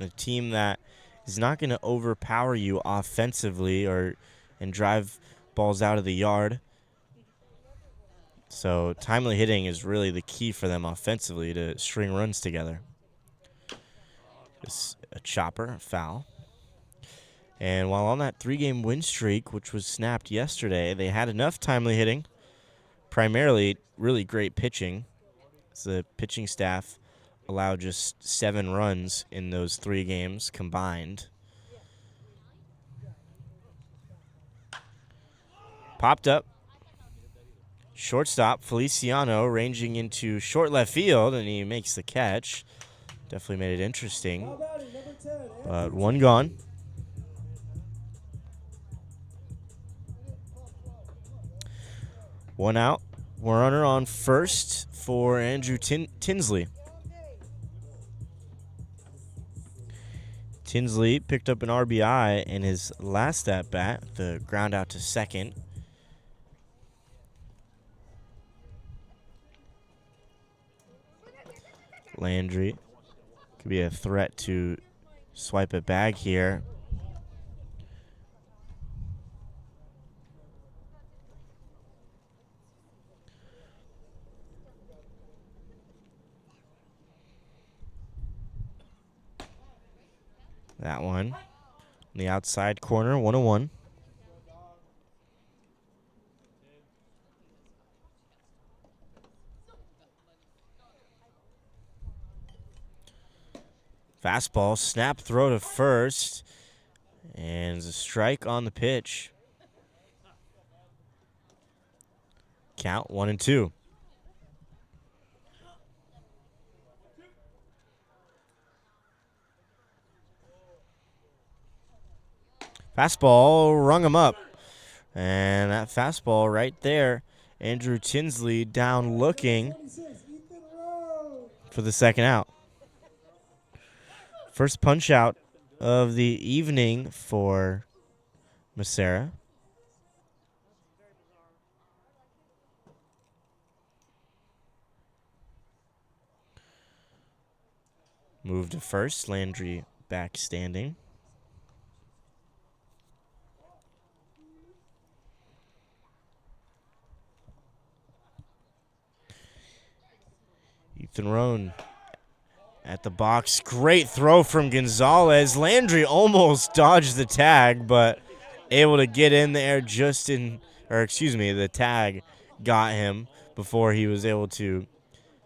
A team that is not going to overpower you offensively and drive balls out of the yard. So timely hitting is really the key for them offensively to string runs together. It's a chopper, a foul. And while on that 3-game win streak, which was snapped yesterday, they had enough timely hitting, primarily really great pitching. So the pitching staff allowed just 7 runs in those 3 games combined. Popped up. Shortstop Feliciano ranging into short left field, and he makes the catch. Definitely made it interesting. But 1 gone. One out. One runner on first for Andrew Tinsley. Tinsley picked up an RBI in his last at-bat, the ground out to second. Landry could be a threat to swipe it back here. That one in the outside corner, 1-1. Fastball, snap throw to first, and a strike on the pitch. Count 1-2. Fastball rung him up. And that fastball right there, Andrew Tinsley down looking for the second out. First punch out of the evening for Mosera. Move to first, Landry back standing. Ethan Roan at the box. Great throw from Gonzalez. Landry almost dodged the tag, but able to get in there the tag got him before he was able to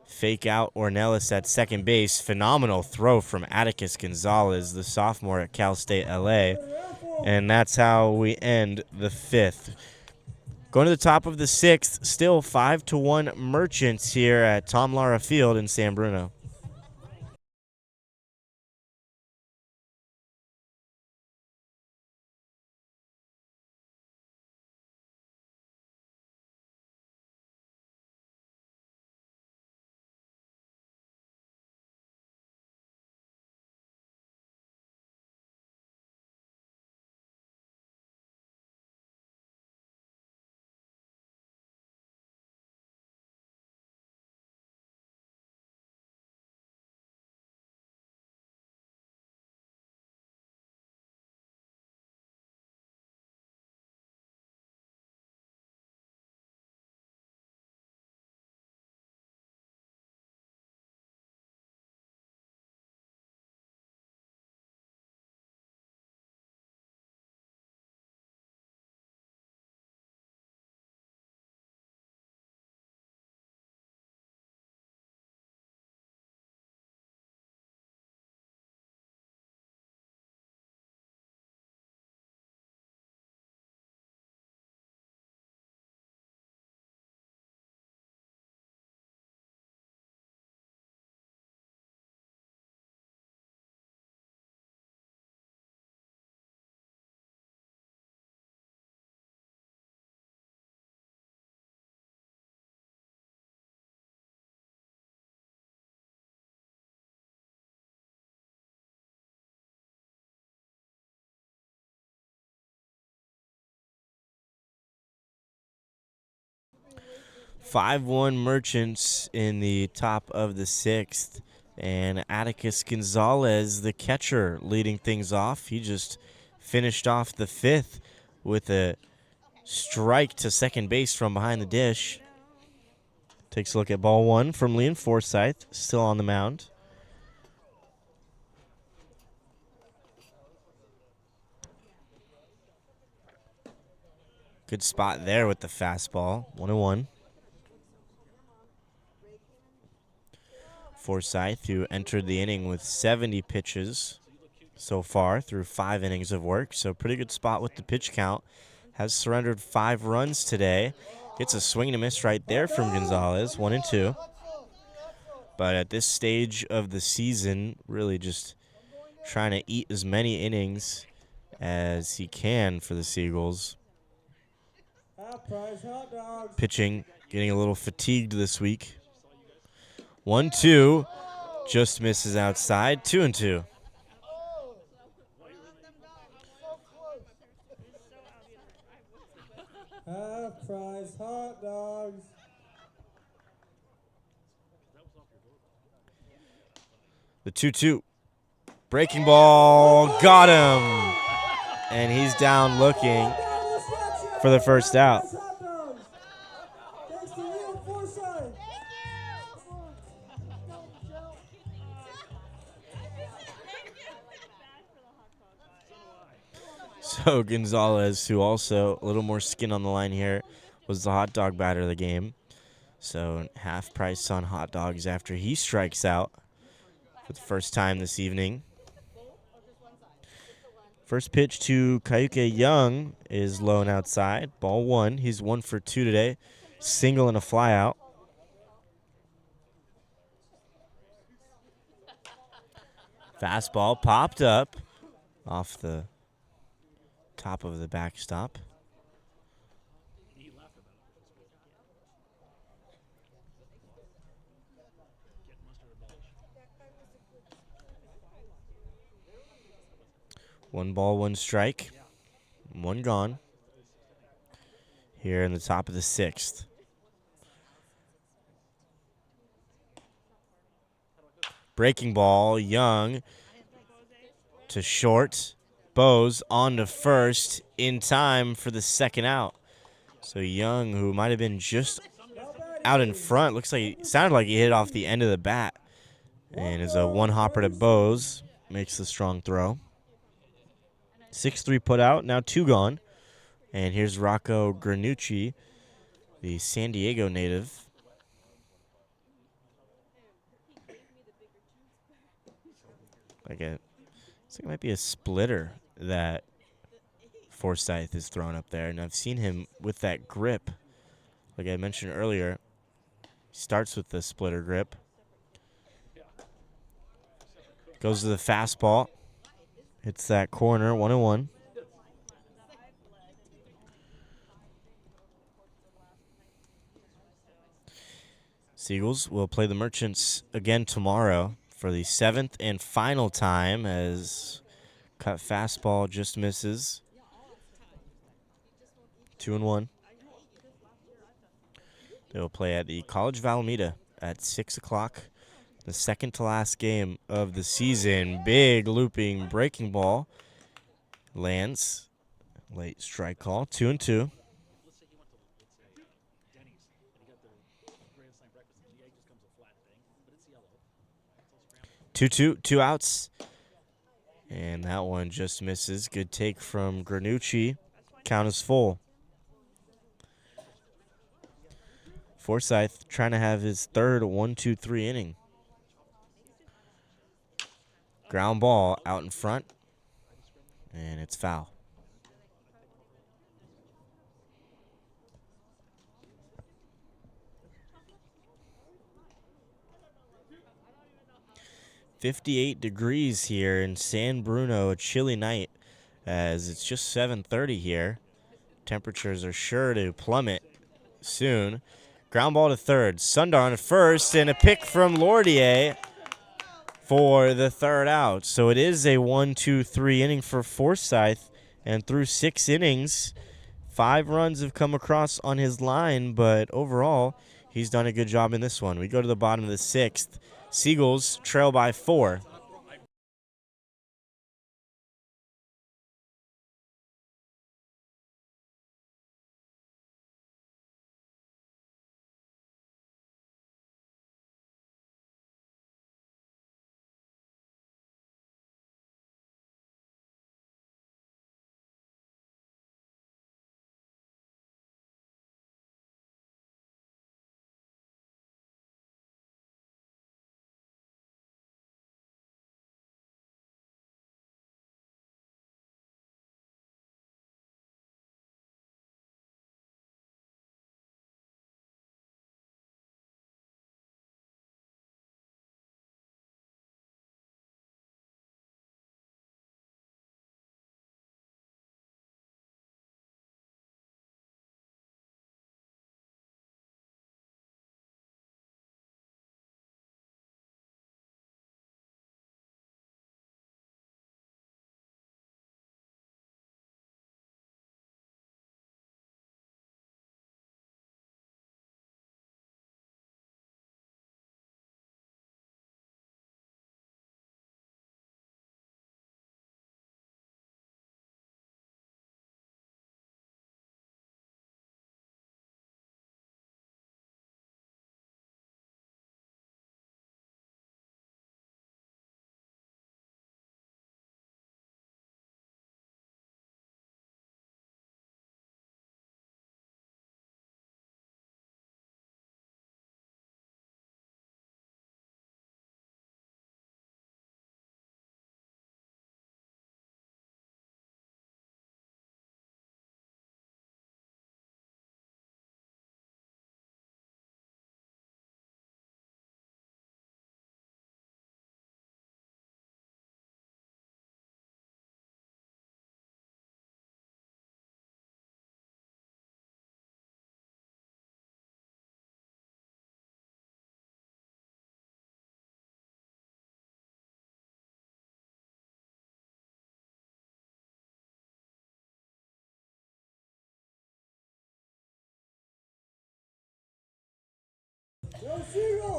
fake out Ornelas at second base. Phenomenal throw from Atticus Gonzalez, the sophomore at Cal State LA. And that's how we end the 5th. Going to the top of the 6th, still 5-1 Merchants here at Tom Lara Field in San Bruno. 5-1 Merchants in the top of the 6th. And Atticus Gonzalez, the catcher, leading things off. He just finished off the 5th with a strike to second base from behind the dish. Takes a look at ball 1 from Liam Forsythe, still on the mound. Good spot there with the fastball. 1-1. Forsythe, who entered the inning with 70 pitches so far through 5 innings of work. So pretty good spot with the pitch count. Has surrendered 5 runs today. Gets a swing and a miss right there from Gonzalez, 1-2. But at this stage of the season, really just trying to eat as many innings as he can for the Seagulls. Pitching, getting a little fatigued this week. 1-2, just misses outside, 2-2. Half price hot dogs. The 2-2. Breaking ball, got him. And he's down looking for the first out. So Gonzalez, who also a little more skin on the line here, was the hot dog batter of the game. So half price on hot dogs after he strikes out for the first time this evening. First pitch to Kaiuke Young is low and outside. Ball 1. He's 1 for 2 today. Single and a fly out. Fastball popped up off the top of the backstop. One ball, one strike. One gone. Here in the top of the 6th. Breaking ball, Young to short. Bose on to first in time for the second out. So Young, who might have been just out in front, looks like he sounded like he hit off the end of the bat. And is a one hopper to Bose, makes the strong throw. 6-3 put out, now 2 gone. And here's Rocco Granucci, the San Diego native. I think it might be a splitter that Forsythe is throwing up there. And I've seen him with that grip. Like I mentioned earlier, he starts with the splitter grip. Goes to the fastball. Hits that corner, 1-1. Seagulls will play the Merchants again tomorrow for the 7th and final time as cut fastball just misses. 2-1. They will play at the College of Alameda at 6 o'clock. The second to last game of the season. Big looping breaking ball. Lands. Late strike call. 2-2. 2-2. 2 outs. And that one just misses. Good take from Granucci. Count is full. Forsythe trying to have his third 1-2-3 inning. Ground ball out in front, and it's foul. .58 degrees here in San Bruno, a chilly night as it's just 7:30 here. Temperatures are sure to plummet soon. Ground ball to third, Sundar to first, and a pick from Lordier for the third out. So it is a 1-2-3 inning for Forsythe, and through 6 innings, 5 runs have come across on his line, but overall, he's done a good job in this one. We go to the bottom of the 6th. Seagulls trail by 4.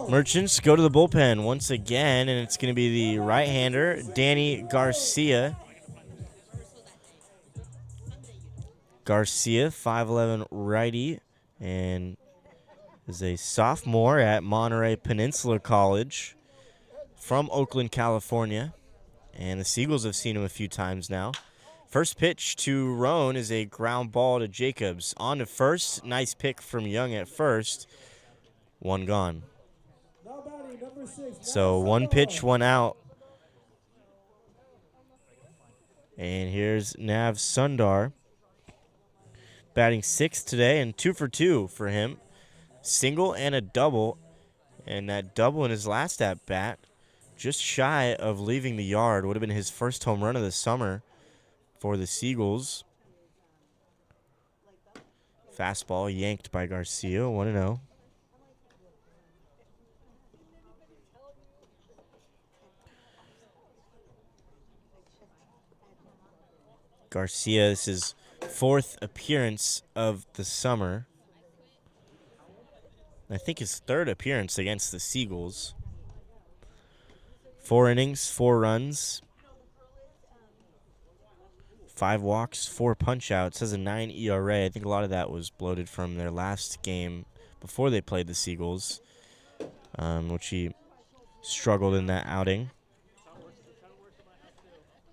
Merchants go to the bullpen once again, and it's going to be the right-hander, Danny Garcia. Garcia, 5'11 righty, and is a sophomore at Monterey Peninsula College from Oakland, California. And the Seagulls have seen him a few times now. First pitch to Roan is a ground ball to Jacobs. On to first. Nice pick from Young at first. One gone. So one pitch, one out. And here's Nav Sundar. Batting 6th today and 2 for 2 for him. Single and a double. And that double in his last at bat, just shy of leaving the yard. Would have been his first home run of the summer for the Seagulls. Fastball yanked by Garcia, 1-0. Garcia, this is 4th appearance of the summer. I think his 3rd appearance against the Seagulls. 4 innings, 4 runs, 5 walks, 4 punch-outs. Has a 9 ERA. I think a lot of that was bloated from their last game before they played the Seagulls, which he struggled in that outing.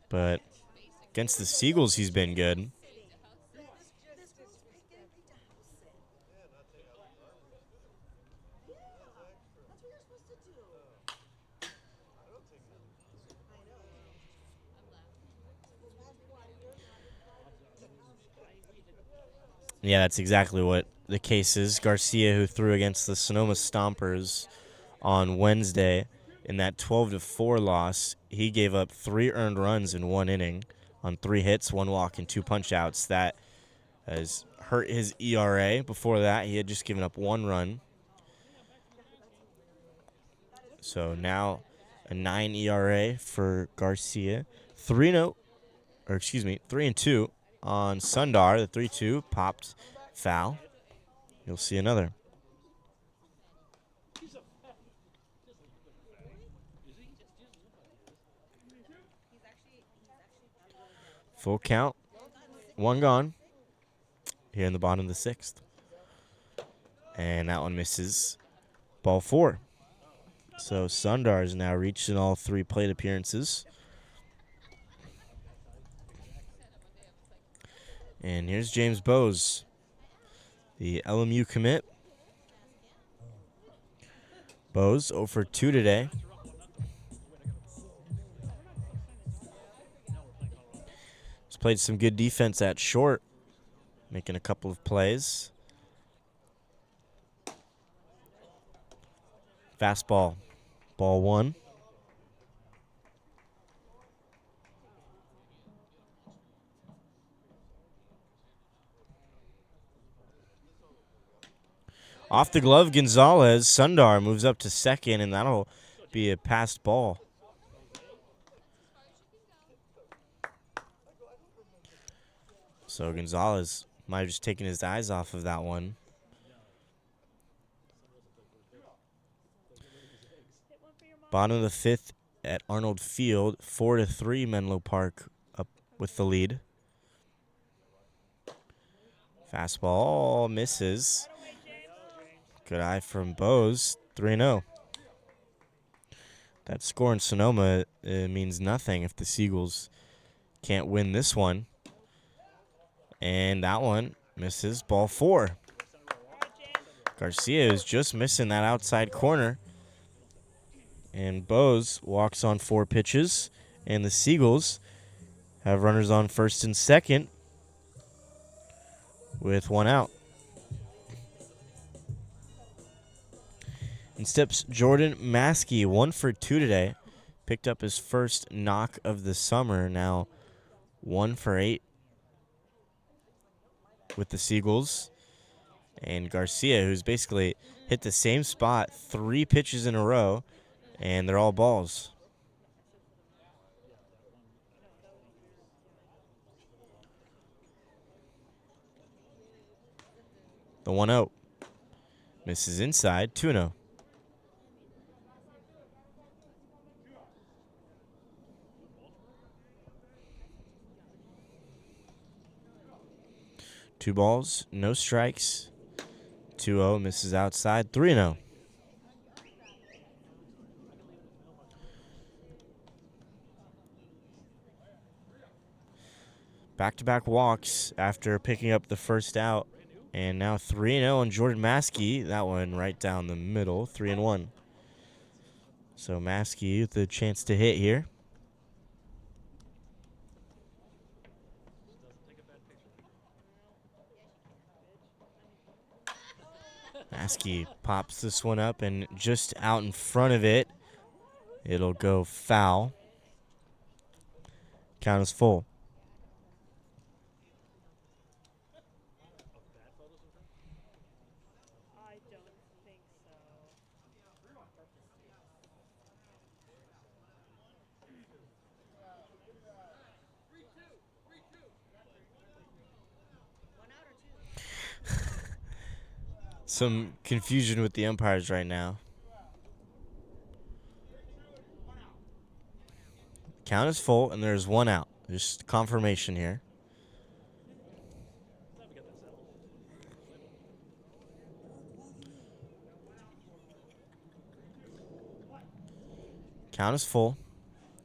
But against the Seagulls, he's been good. Yeah, that's exactly what the case is. Garcia, who threw against the Sonoma Stompers on Wednesday in that 12-4 loss, he gave up 3 earned runs in 1 inning on 3 hits, 1 walk, and 2 punch-outs. That has hurt his ERA. Before that, he had just given up 1 run. So now a 9 ERA for Garcia. 3-2 on Sundar. The 3-2 popped foul. You'll see another. Full count. One gone. Here in the bottom of the sixth. And that one misses. Ball 4. So Sundar's now reached in all 3 plate appearances. And here's James Bowes, the LMU commit. Bowes 0 for 2 today. He's played some good defense at short, making a couple of plays. Fastball, ball 1. Off the glove, Gonzalez. Sundar moves up to second, and that'll be a passed ball. So Gonzalez might have just taken his eyes off of that one. Bottom of the 5th at Arnold Field, 4-3 Menlo Park up with the lead. Fastball misses. Good eye from Bowes, 3-0. That score in Sonoma means nothing if the Seagulls can't win this one. And that one misses, ball 4. Garcia is just missing that outside corner. And Bowes walks on 4 pitches. And the Seagulls have runners on first and second with 1 out. In steps Jordan Maskey, 1 for 2 today. Picked up his first knock of the summer. Now 1 for 8 with the Seagulls. And Garcia, who's basically hit the same spot 3 pitches in a row, and they're all balls. The 1-0. Misses inside, 2-0. Two balls, no strikes. 2-0, misses outside, 3-0. Back-to-back walks after picking up the first out. And now 3-0 on Jordan Maskey. That one right down the middle, 3-1. So Maskey with the chance to hit here. Maskey pops this one up, and just out in front of it, it'll go foul. Count is full. Some confusion with the umpires right now. Count is full, and there's 1 out. Just confirmation here. Count is full.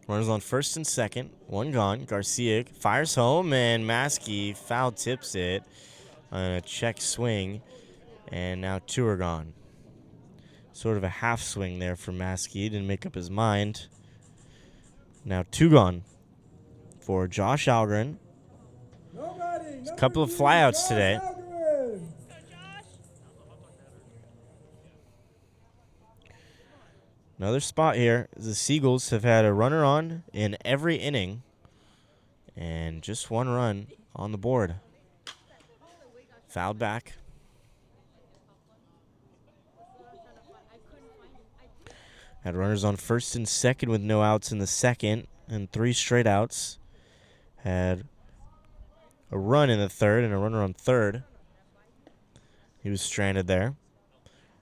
Runners on first and second. 1 gone. Garcia fires home, and Maskey foul tips it on a check swing. And now 2 are gone. Sort of a half swing there for Maskey. Didn't make up his mind. Now 2 gone for Josh Algren. A couple of flyouts today. Another spot here. The Seagulls have had a runner on in every inning. And just 1 run on the board. Fouled back. Had runners on first and second with no outs in the second and 3 straight outs. Had a run in the third and a runner on third. He was stranded there.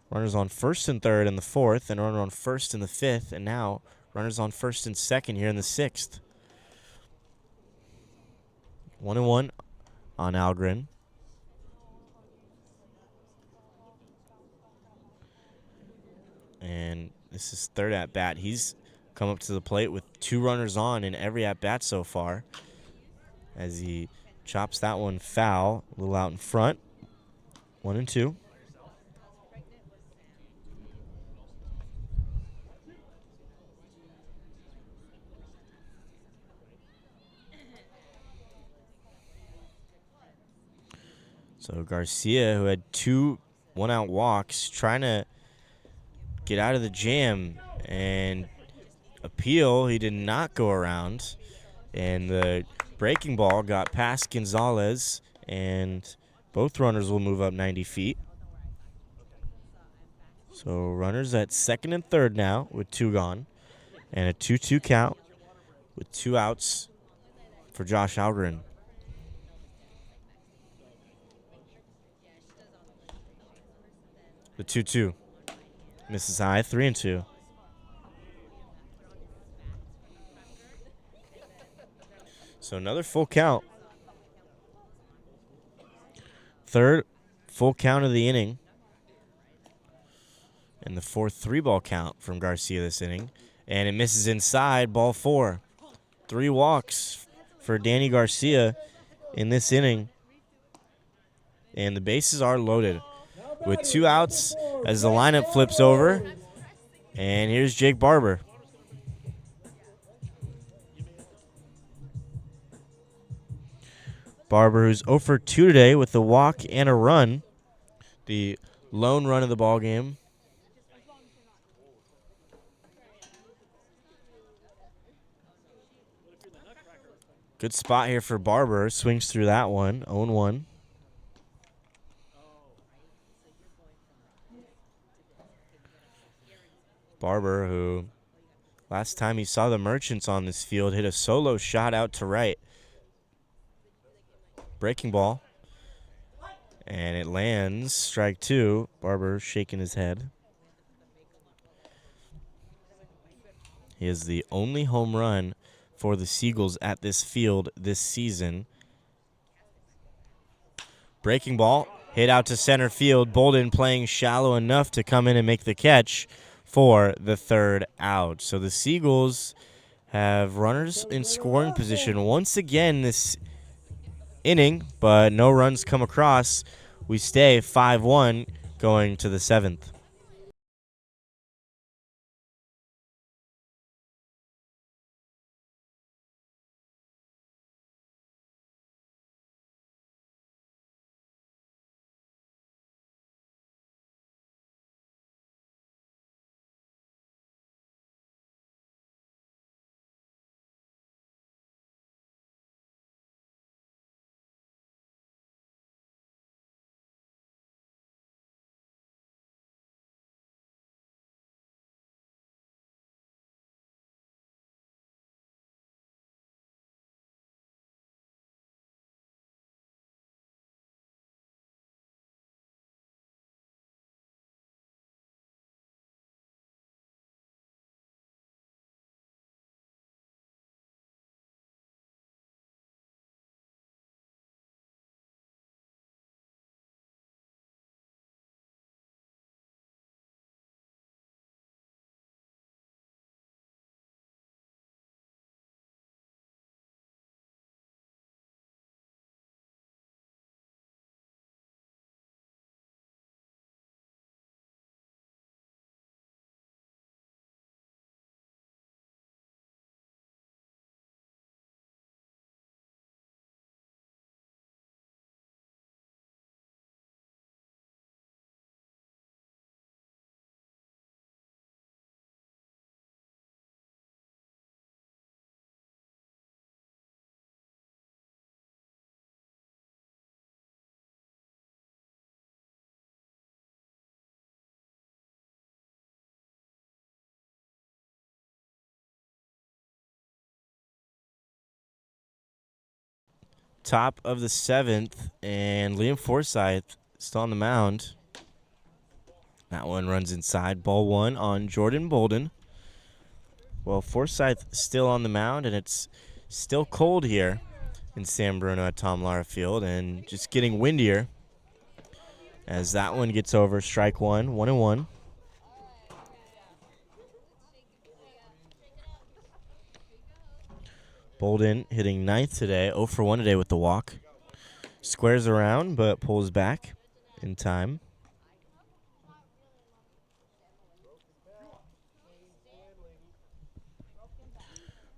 Runners on first and third in the fourth and a runner on first in the fifth. And now runners on first and second here in the sixth. 1-1 on Algren. And this is third at bat. He's come up to the plate with 2 runners on in every at bat so far, as he chops that one foul, a little out in front. 1-2. So Garcia, who had 2 one-out walks, trying to get out of the jam and appeal. He did not go around, and the breaking ball got past Gonzalez, and both runners will move up 90 feet. So runners at second and third now with 2 gone, and a 2-2 count with 2 outs for Josh Algren. The 2-2 misses high, 3-2. So another full count. Third full count of the inning. And the 4th 3-ball count from Garcia this inning. And it misses inside, ball 4. 3 walks for Danny Garcia in this inning. And the bases are loaded with 2 outs as the lineup flips over. And here's Jake Barber. Barber, who's 0 for 2 today with a walk and a run. The lone run of the ball game. Good spot here for Barber. Swings through that one. 0-1. Barber, who last time he saw the Merchants on this field, hit a solo shot out to right. Breaking ball. And it lands. Strike 2. Barber shaking his head. He is the only home run for the Seagulls at this field this season. Breaking ball. Hit out to center field. Bolden playing shallow enough to come in and make the catch for the 3rd out. So the Seagulls have runners in scoring position once again this inning, but no runs come across. We stay 5-1 going to the 7th. Top of the 7th, and Liam Forsyth still on the mound. That one runs inside. Ball 1 on Jordan Bolden. Well, Forsyth still on the mound, and it's still cold here in San Bruno at Tom Lara Field, and just getting windier as that one gets over. Strike one, 1-1. Bolden hitting ninth today, 0 for 1 today with the walk. Squares around, but pulls back in time.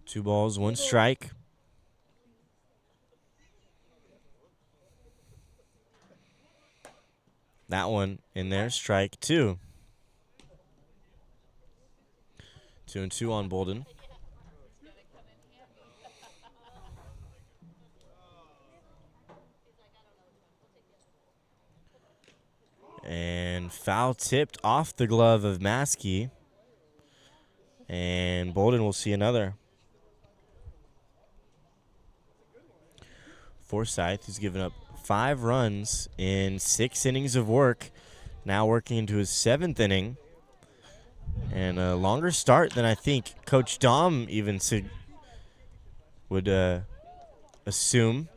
Two balls, one strike. That one in there, strike two. 2-2 on Bolden. And foul tipped off the glove of Maskey. And Bolden will see another. Forsyth, who's given up 5 runs in 6 innings of work, now working into his 7th inning. And a longer start than I think Coach Dom even would assume,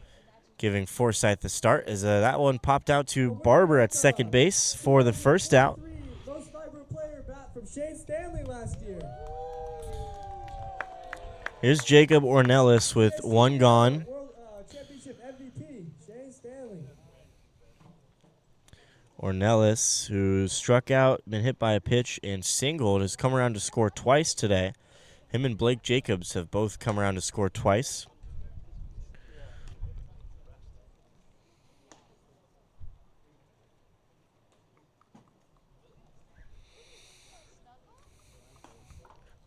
giving Forsyth the start, as that one popped out to Barber at second base for the first out. Most valuable player bat from Shane Stanley last year. Here's Jacob Ornelas with one gone. World Championship MVP, Shane Stanley. Ornelas, who struck out, been hit by a pitch, and singled, has come around to score twice today. Him and Blake Jacobs have both come around to score twice.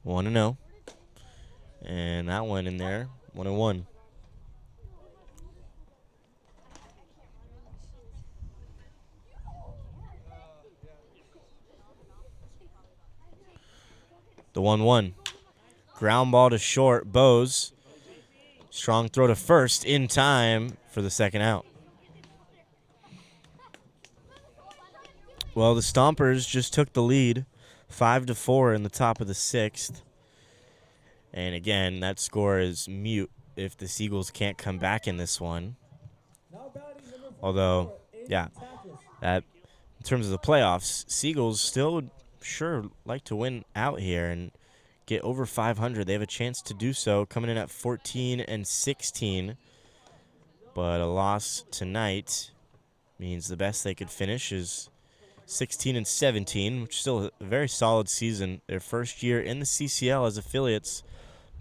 One and 0. And that one in there, 1-1. The 1-1. Ground ball to short. Bose. Strong throw to first in time for the second out. Well, the Stompers just took the lead 5-4 in the top of the 6th. And again, that score is mute if the Seagulls can't come back in this one. Although, yeah, that in terms of the playoffs, Seagulls still would sure like to win out here and get over 500. They have a chance to do so, coming in at 14-16. But a loss tonight means the best they could finish is 16-17, which is still a very solid season. Their first year in the CCL as affiliates.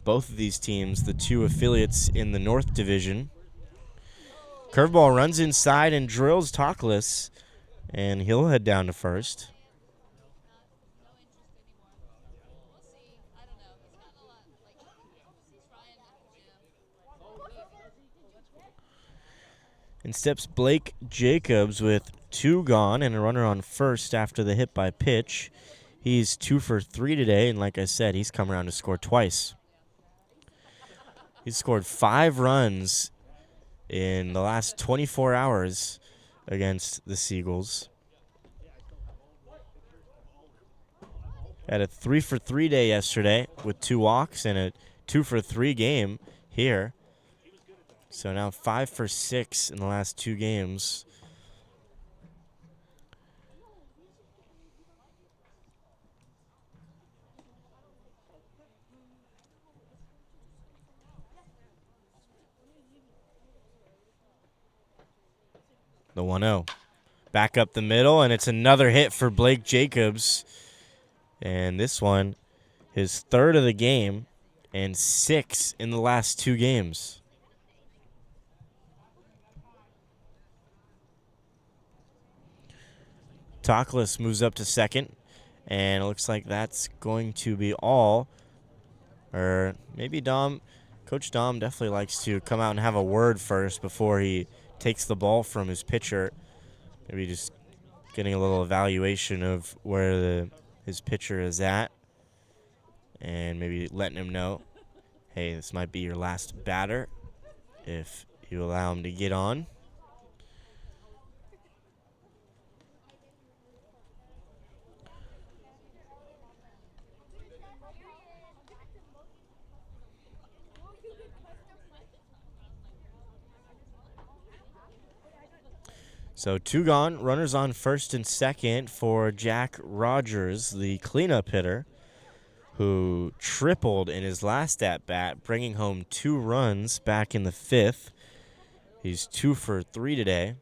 Both of these teams, the 2 affiliates in the North Division. Curveball runs inside and drills Talkless, and he'll head down to first. In steps Blake Jacobs with 2 gone and a runner on first after the hit by pitch. He's 2 for 3 today, and like I said, he's come around to score twice. He's scored 5 runs in the last 24 hours against the Seagulls. Had a 3 for 3 day yesterday with 2 walks and a 2 for 3 game here. So now 5 for 6 in the last 2 games. The 1-0. Back up the middle, and it's another hit for Blake Jacobs. And this one, his 3rd of the game, and 6 in the last 2 games. Talkless moves up to second, and it looks like that's going to be all. Or maybe Coach Dom definitely likes to come out and have a word first before he takes the ball from his pitcher. Maybe just getting a little evaluation of where his pitcher is at, and maybe letting him know, hey, this might be your last batter if you allow him to get on. So 2 gone, runners on first and second for Jack Rogers, the cleanup hitter, who tripled in his last at-bat, bringing home 2 runs back in the 5th. He's 2 for 3 today.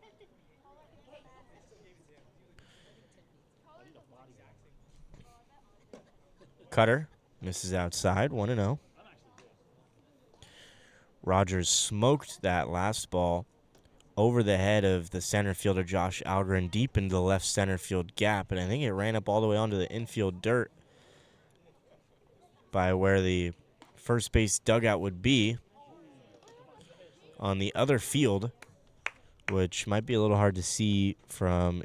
Cutter misses outside, 1-0. Rogers smoked that last ball over the head of the center fielder Josh Algren deep into the left center field gap, and I think it ran up all the way onto the infield dirt by where the first base dugout would be on the other field, which might be a little hard to see from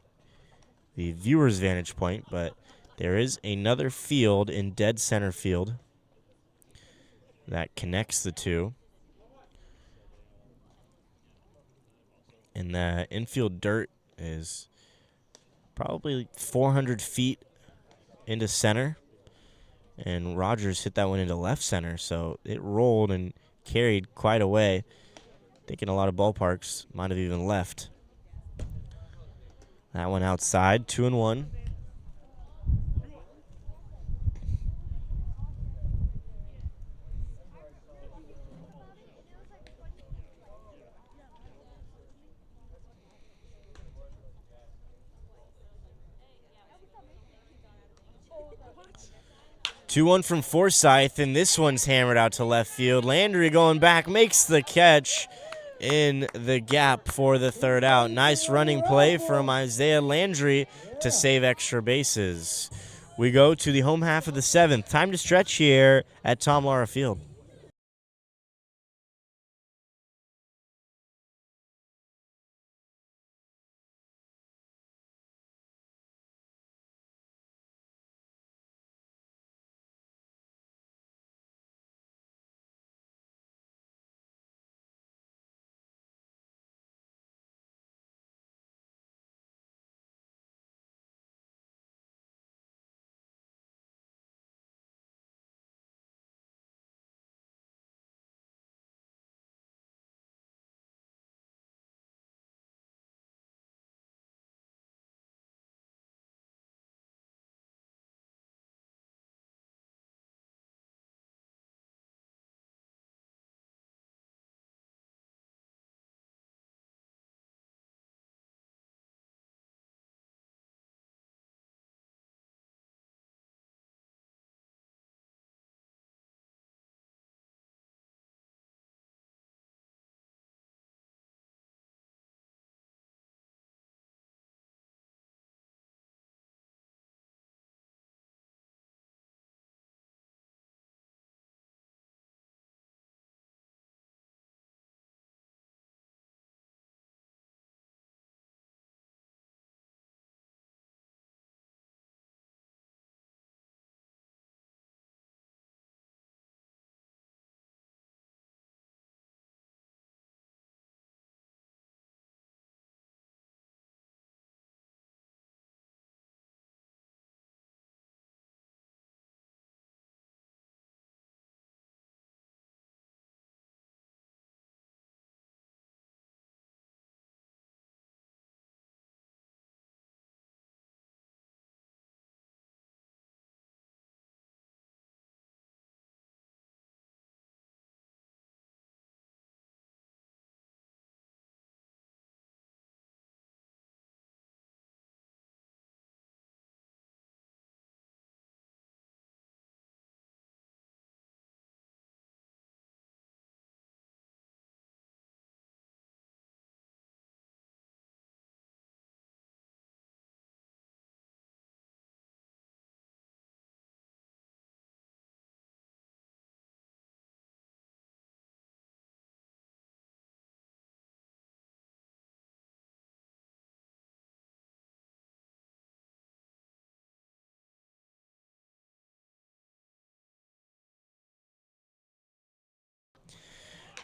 the viewer's vantage point, but there is another field in dead center field that connects the two. And the infield dirt is probably 400 feet into center. And Rogers hit that one into left center, so it rolled and carried quite a way. Thinking a lot of ballparks might have even left. That one outside, 2-1. Two one from Forsythe, and this one's hammered out to left field. Landry going back, makes the catch in the gap for the third out. Nice running play from Isaiah Landry to save extra bases. We go to the home half of the 7th. Time to stretch here at Tom Lara Field.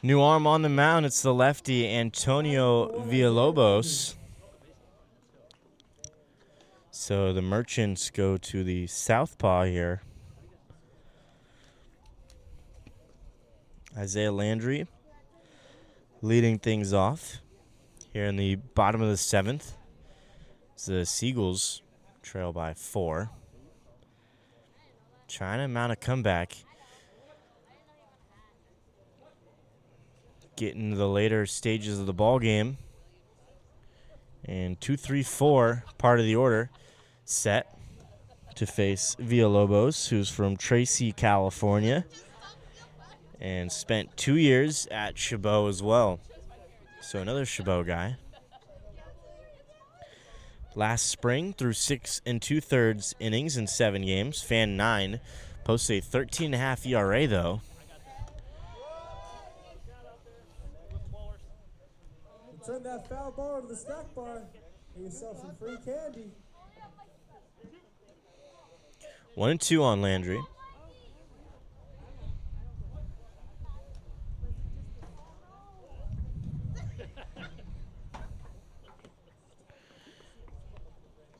New arm on the mound. It's the lefty, Antonio Villalobos. So the Merchants go to the southpaw here. Isaiah Landry leading things off here in the bottom of the 7th. The Seagulls trail by 4. Trying to mount a comeback. Getting into the later stages of the ball game. And 2-3-4, part of the order, set to face Villalobos, who's from Tracy, California, and spent 2 years at Chabot as well. So another Chabot guy. Last spring, through 6 2/3 innings in 7 games, fan 9, posts a 13.5 ERA though. Turn that foul ball into the snack bar. Get yourself some free candy. 1-2 on Landry.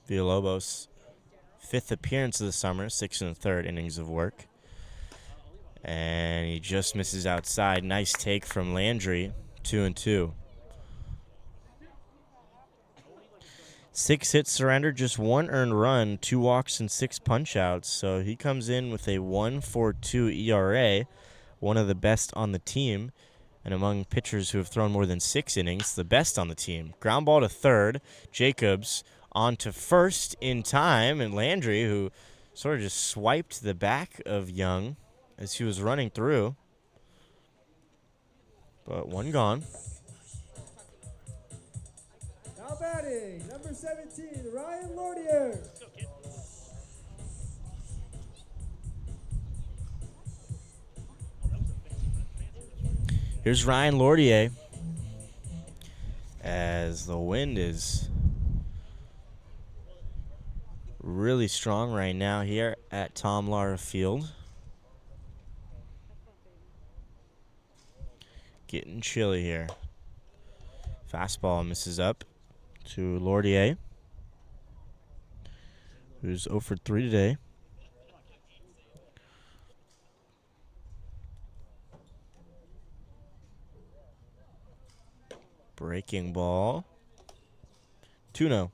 Villalobos, 5th appearance of the summer, 6 1/3 innings of work. And he just misses outside. Nice take from Landry, 2-2. 6 hits surrendered, just 1 earned run, 2 walks and 6 punch-outs. So he comes in with a 1.42 ERA, one of the best on the team. And among pitchers who have thrown more than 6 innings, the best on the team. Ground ball to third. Jacobs on to first in time. And Landry, who sort of just swiped the back of Young as he was running through. But 1 gone. Now batting, number 17, Ryan Lordier. Here's Ryan Lordier as the wind is really strong right now here at Tom Lara Field. Getting chilly here. Fastball misses up to Lordier, who's 0 for 3 today. Breaking ball. 2-0.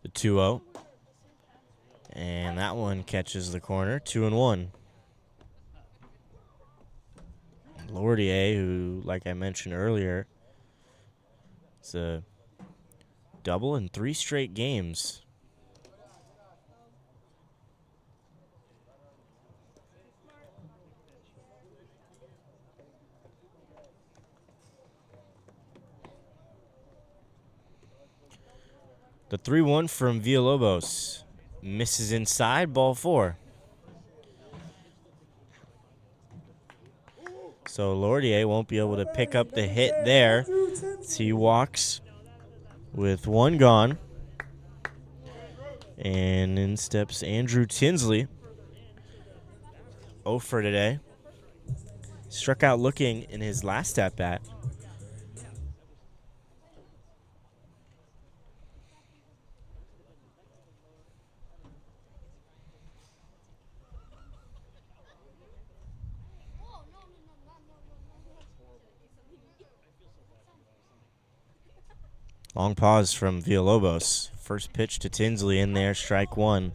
The 2-0. And that one catches the corner. 2-1. Lordier, who, like I mentioned earlier, it's a double in 3 straight games. The 3-1 from Villalobos misses inside, ball 4. So Lordier won't be able to pick up the hit there. So he walks with 1 gone. And in steps Andrew Tinsley. 0 for today. Struck out looking in his last at-bat. Long pause from Villalobos. First pitch to Tinsley in there, strike 1.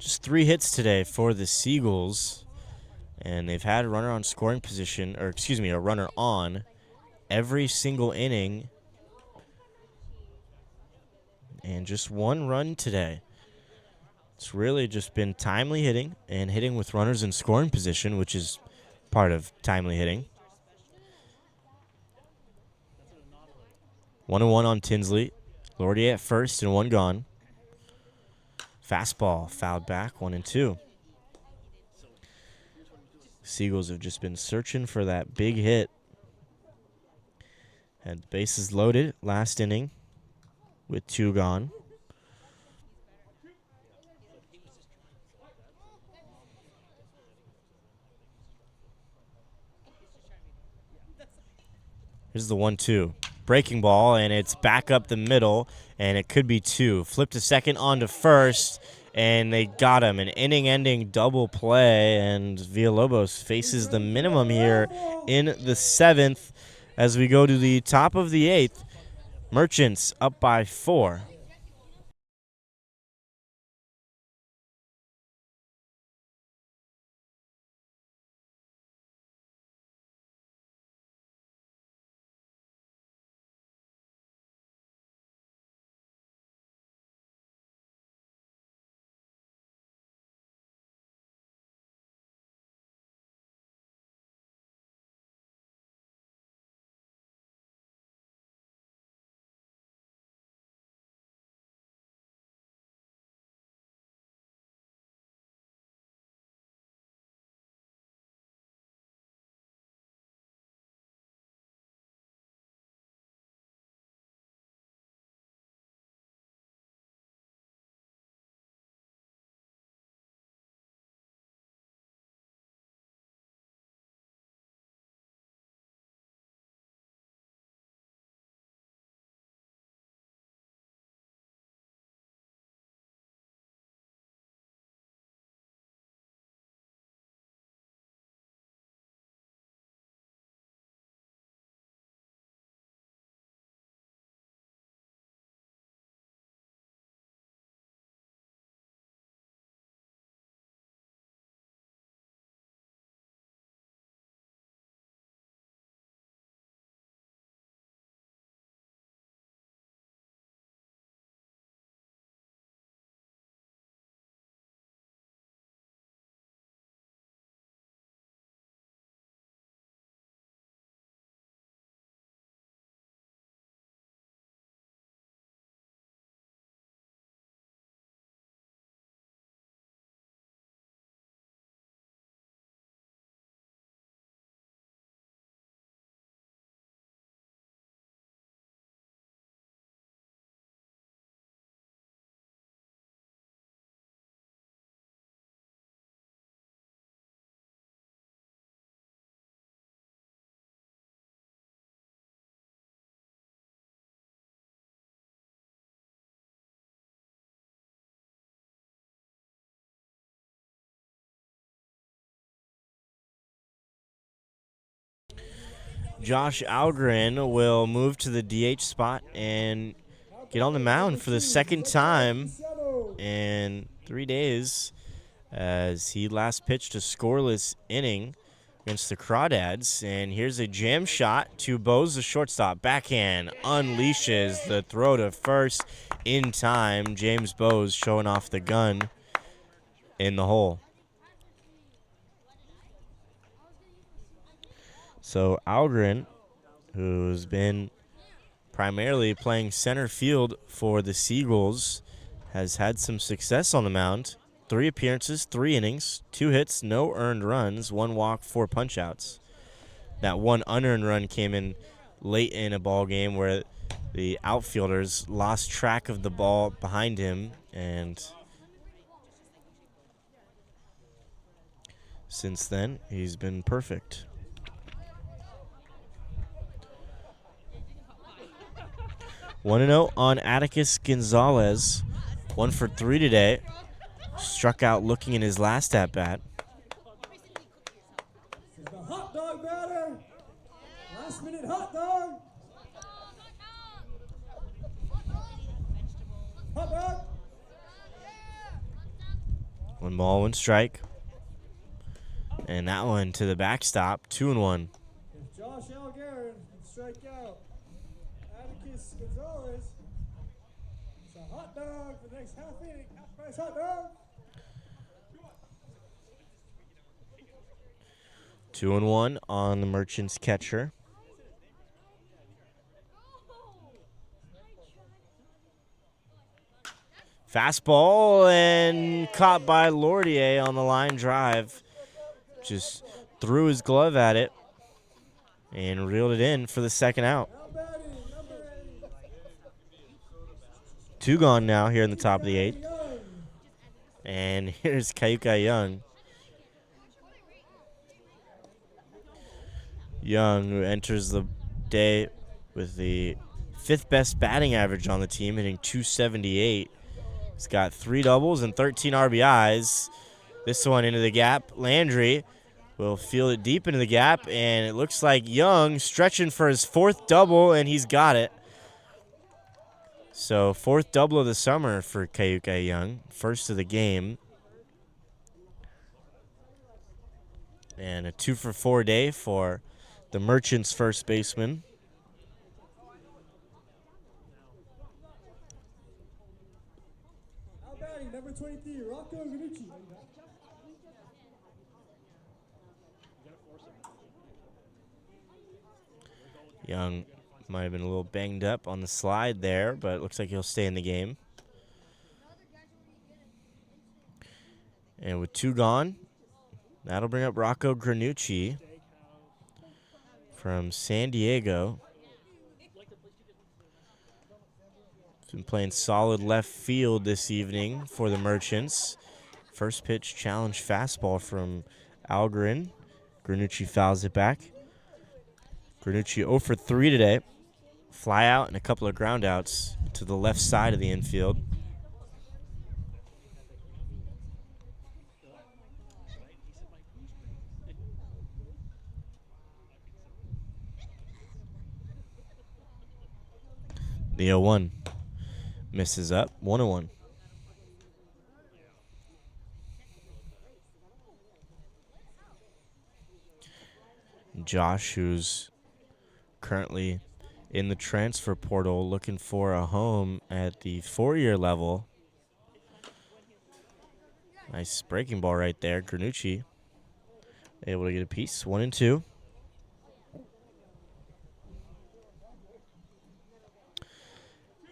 Just 3 hits today for the Seagulls. And they've had a runner on scoring position, or excuse me, a runner on every single inning. And just 1 run today. It's really just been timely hitting and hitting with runners in scoring position, which is part of timely hitting. 1-1 on Tinsley. Lordier at first and 1 gone. Fastball fouled back, 1-2. Seagulls have just been searching for that big hit. Had bases loaded last inning with 2 gone. Here's the 1-2. Breaking ball, and it's back up the middle, and it could be 2. Flip to second, on to first, and they got him. An inning-ending double play, and Villalobos faces the minimum here in the 7th as we go to the top of the 8th. Merchants up by 4. Josh Algren will move to the DH spot and get on the mound for the second time in 3 days, as he last pitched a scoreless inning against the Crawdads. And here's a jam shot to Bose, the shortstop. Backhand unleashes the throw to first in time. James Bose showing off the gun in the hole. So Algren, who's been primarily playing center field for the Seagulls, has had some success on the mound. 3 appearances, 3 innings, 2 hits, no earned runs, 1 walk, 4 punchouts. That 1 unearned run came in late in a ball game where the outfielders lost track of the ball behind him, and since then he's been perfect. 1-0 on Atticus Gonzalez. 1 for 3 today. Struck out looking in his last at-bat. This is the hot dog batter. Last minute hot dog. Hot dog. 1 ball, 1 strike. And that one to the backstop. 2-1. If Josh Algaren can strike out Atticus Gonzalez, it's a hot dog for the next half inning. Half price hot dog. 2-1 on the Merchants catcher. Fastball and caught by Lordier on the line drive. Just threw his glove at it and reeled it in for the second out. 2 gone now here in the top of the 8th. And here's Kayuka Young. Young, who enters the day with the 5th best batting average on the team, hitting .278. He's got 3 doubles and 13 RBIs. This one into the gap. Landry will field it deep into the gap, and it looks like Young stretching for his 4th double, and he's got it. So 4th double of the summer for Keuke Young, first of the game. And a 2-for-4 day for the Merchants' first baseman. Now batting, number 23, Rocco Ganucci. Young might have been a little banged up on the slide there, but it looks like he'll stay in the game. And with 2 gone, that'll bring up Rocco Granucci from San Diego. He's been playing solid left field this evening for the Merchants. First pitch challenge fastball from Algren. Granucci fouls it back. Granucci 0 for 3 today. Fly out and a couple of ground outs to the left side of the infield. The 0-1 misses up. 1-1. Josh, who's currently in the transfer portal looking for a home at the 4-year level. Nice breaking ball right there. Granucci able to get a piece. 1-2.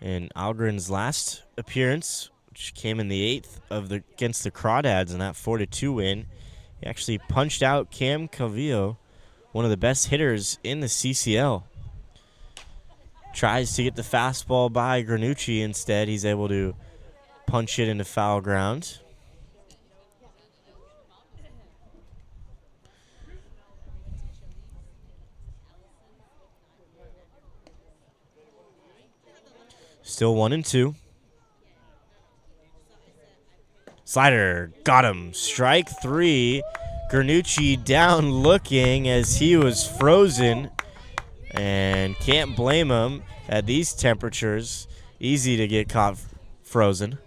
And Algren's last appearance, which came in the 8th against the Crawdads in that 4-2 win, he actually punched out Cam Calvillo, one of the best hitters in the CCL. Tries to get the fastball by Granucci. Instead, he's able to punch it into foul ground. Still 1-2. Slider, got him. Strike 3. Granucci down looking as he was frozen. And can't blame him at these temperatures. Easy to get caught frozen.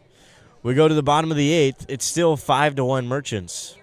We go to the bottom of the 8th. It's still 5-1 Merchants.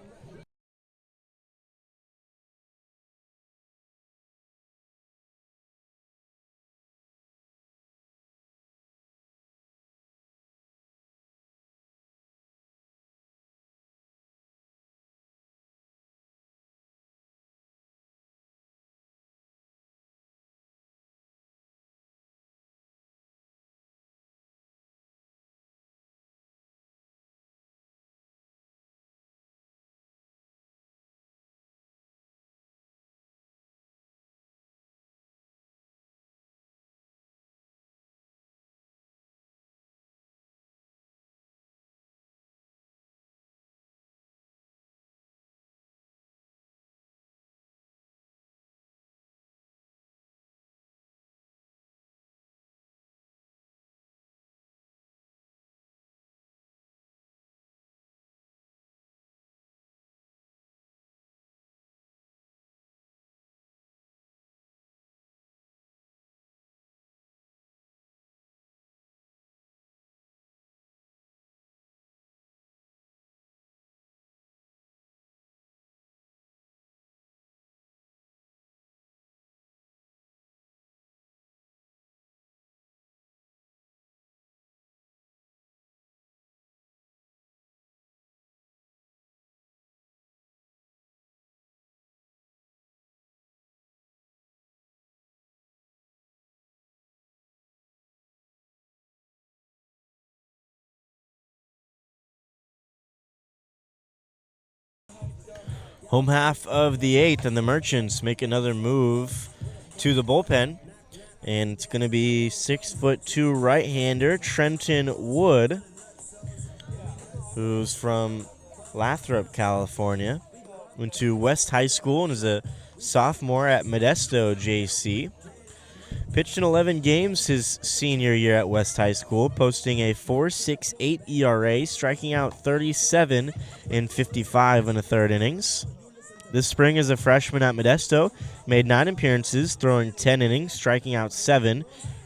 Home half of the 8th, and the Merchants make another move to the bullpen. And it's going to be 6'2" right-hander Trenton Wood, who's from Lathrop, California. Went to West High School and is a sophomore at Modesto JC. Pitched in 11 games his senior year at West High School, posting a 4.68 ERA, striking out 37 in 55 in the third innings. This spring as a freshman at Modesto, made 9 appearances, throwing 10 innings, striking out 7,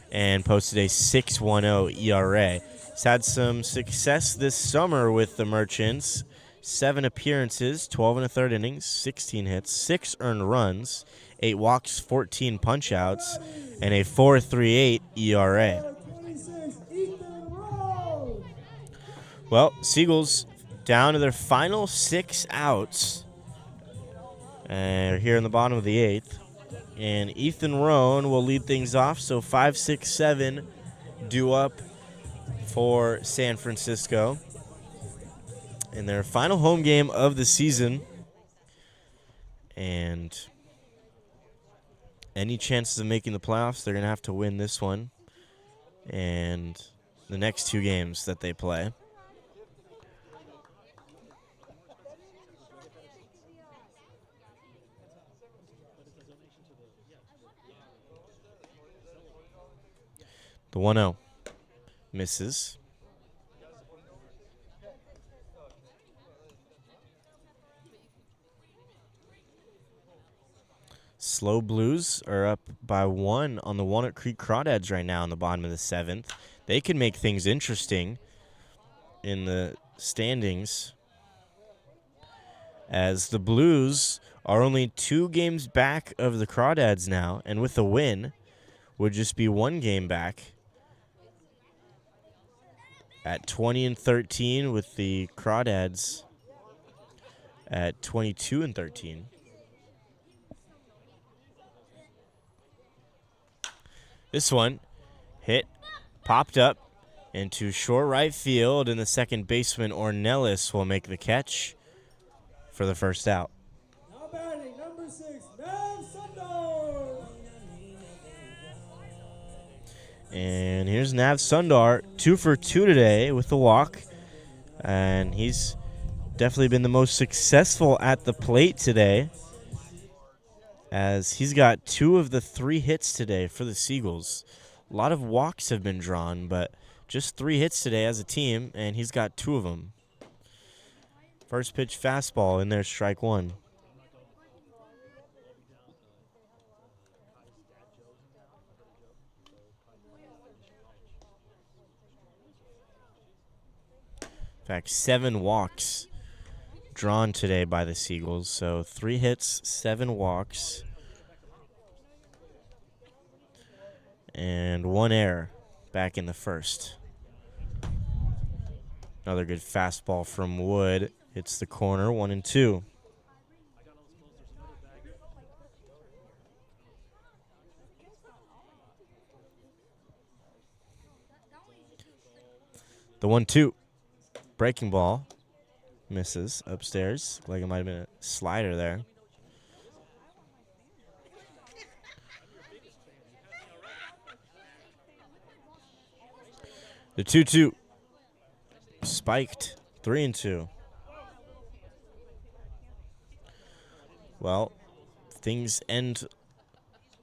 and posted a 6.10 ERA. He's had some success this summer with the Merchants. 7 appearances, 12 and a third innings, 16 hits, 6 earned runs, 8 walks, 14 punchouts, and a 4.38 ERA. Well, Seagulls down to their final 6 outs. And we're here in the bottom of the 8th. And Ethan Rohn will lead things off. So 5, 6, 7 due up for San Francisco in their final home game of the season. And any chances of making the playoffs, they're going to have to win this one and the next 2 games that they play. The 1-0 misses. Slow Blues are up by 1 on the Walnut Creek Crawdads right now in the bottom of the 7th. They can make things interesting in the standings, as the Blues are only 2 games back of the Crawdads now, and with a win would just be 1 game back at 20-13, with the Crawdads at 22-13. This one hit, popped up into short right field, and the second baseman Ornelas will make the catch for the first out. Now batting, number 6, Nav Sundar. And here's Nav Sundar, 2 for 2 today with the walk. And he's definitely been the most successful at the plate today, as he's got 2 of the 3 hits today for the Seagulls. A lot of walks have been drawn, but just 3 hits today as a team, and he's got 2 of them. First pitch fastball in there, strike 1. In fact, 7 walks drawn today by the Seagulls. So 3 hits, 7 walks, and 1 error back in the first. Another good fastball from Wood. Hits the corner, 1-2. The 1-2. Breaking ball. Misses upstairs. Like it might have been a slider there. The 2-2. Spiked. 3-2. Well, things end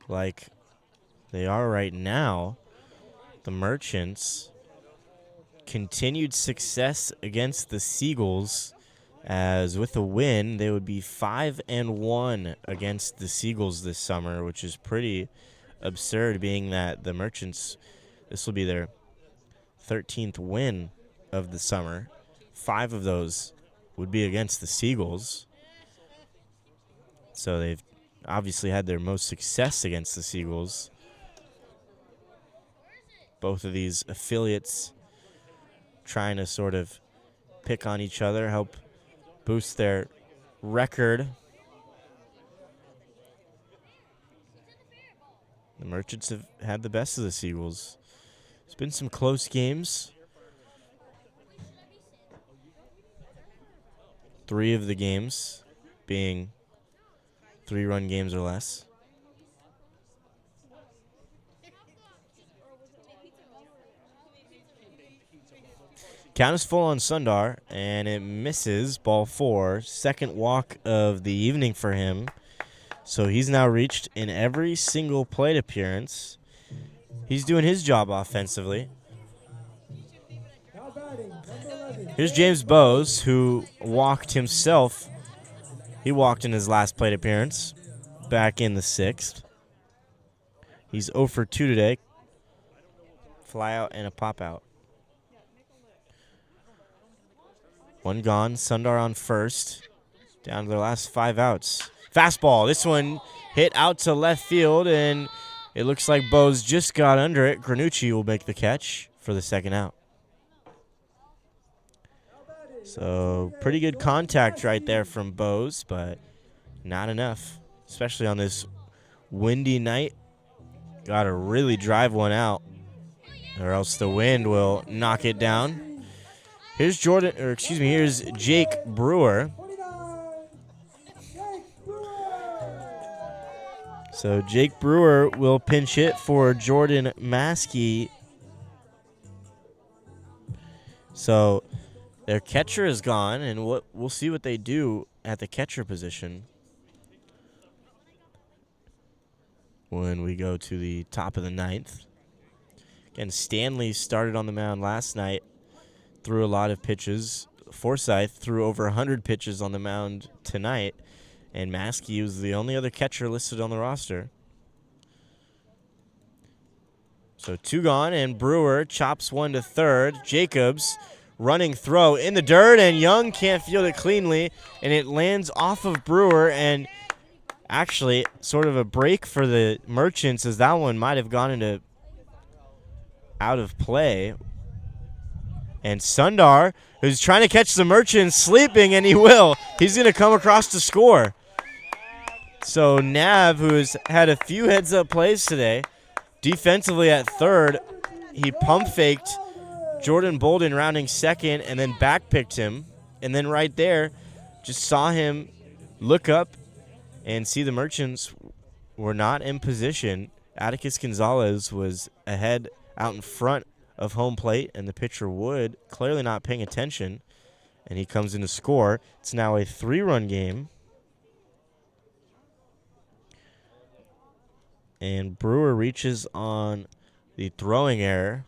like they are right now. The Merchants continued success against the Seagulls, as with a win they would be 5-1 against the Seagulls this summer, which is pretty absurd, being that the Merchants, this will be their 13th win of the summer. 5 of those would be against the Seagulls. So they've obviously had their most success against the Seagulls. Both of these affiliates trying to sort of pick on each other, help boost their record. The Merchants have had the best of the Seagulls. There's been some close games. 3 of the games being 3-run games or less. Count is full on Sundar, and it misses. Ball 4. Second walk of the evening for him. So he's now reached in every single plate appearance. He's doing his job offensively. Now batting, number 11. Here's James Bowes, who walked himself. He walked in his last plate appearance back in the 6th. He's 0 for 2 today. Fly out and a pop out. One gone. Sundar on first. Down to their last 5 outs. Fastball. This one hit out to left field, and it looks like Bowes just got under it. Granucci will make the catch for the second out. So pretty good contact right there from Bowes, but not enough, especially on this windy night. Got to really drive one out, or else the wind will knock it down. Here's here's Jake Brewer. 29, Jake Brewer. So Jake Brewer will pinch hit for Jordan Maskey. So their catcher is gone, and we'll see what they do at the catcher position when we go to the top of the 9th. Again, Stanley started on the mound last night, threw a lot of pitches. Forsythe threw over 100 pitches on the mound tonight, and Maskey was the only other catcher listed on the roster. So 2 gone, and Brewer chops one to third. Jacobs running throw in the dirt, and Young can't field it cleanly, and it lands off of Brewer, and actually sort of a break for the Merchants, as that one might have gone into out of play. And Sundar, who's trying to catch the Merchants sleeping, and he will. He's going to come across to score. So Nav, who has had a few heads-up plays today, defensively at third, he pump-faked Jordan Bolden rounding second and then back-picked him. And then right there, just saw him look up and see the Merchants were not in position. Atticus Gonzalez was ahead out in front of home plate, and the pitcher Wood clearly not paying attention, and he comes in to score. It's now a 3-run game. And Brewer reaches on the throwing error.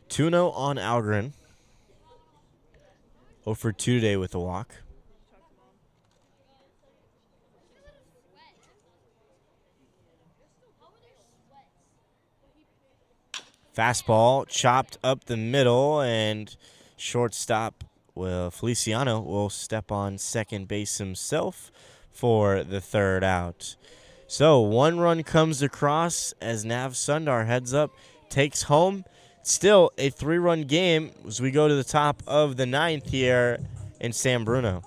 Tuno on Algren. 0 for 2 today with a walk. Fastball chopped up the middle, and shortstop Feliciano will step on second base himself for the third out. So 1 run comes across as Nav Sundar heads up, takes home. Still a 3-run game as we go to the top of the 9th here in San Bruno.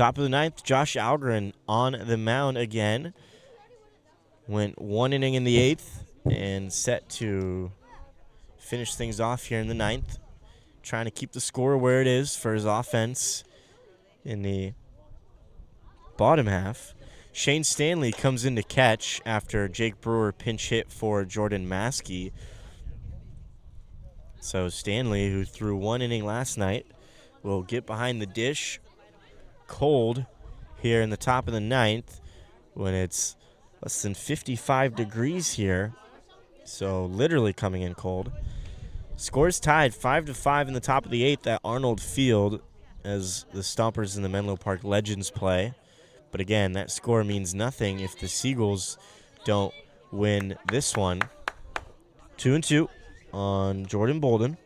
Top of the ninth, Josh Algren on the mound again. Went 1 inning in the 8th and set to finish things off here in the 9th. Trying to keep the score where it is for his offense in the bottom half. Shane Stanley comes in to catch after Jake Brewer pinch hit for Jordan Maskey. So Stanley, who threw 1 inning last night, will get behind the dish cold here in the top of the 9th when it's less than 55 degrees here. So literally coming in cold. Scores tied 5-5 in the top of the 8th at Arnold Field as the Stompers and the Menlo Park Legends play. But again, that score means nothing if the Seagulls don't win this one. 2-2 on Jordan Bolden.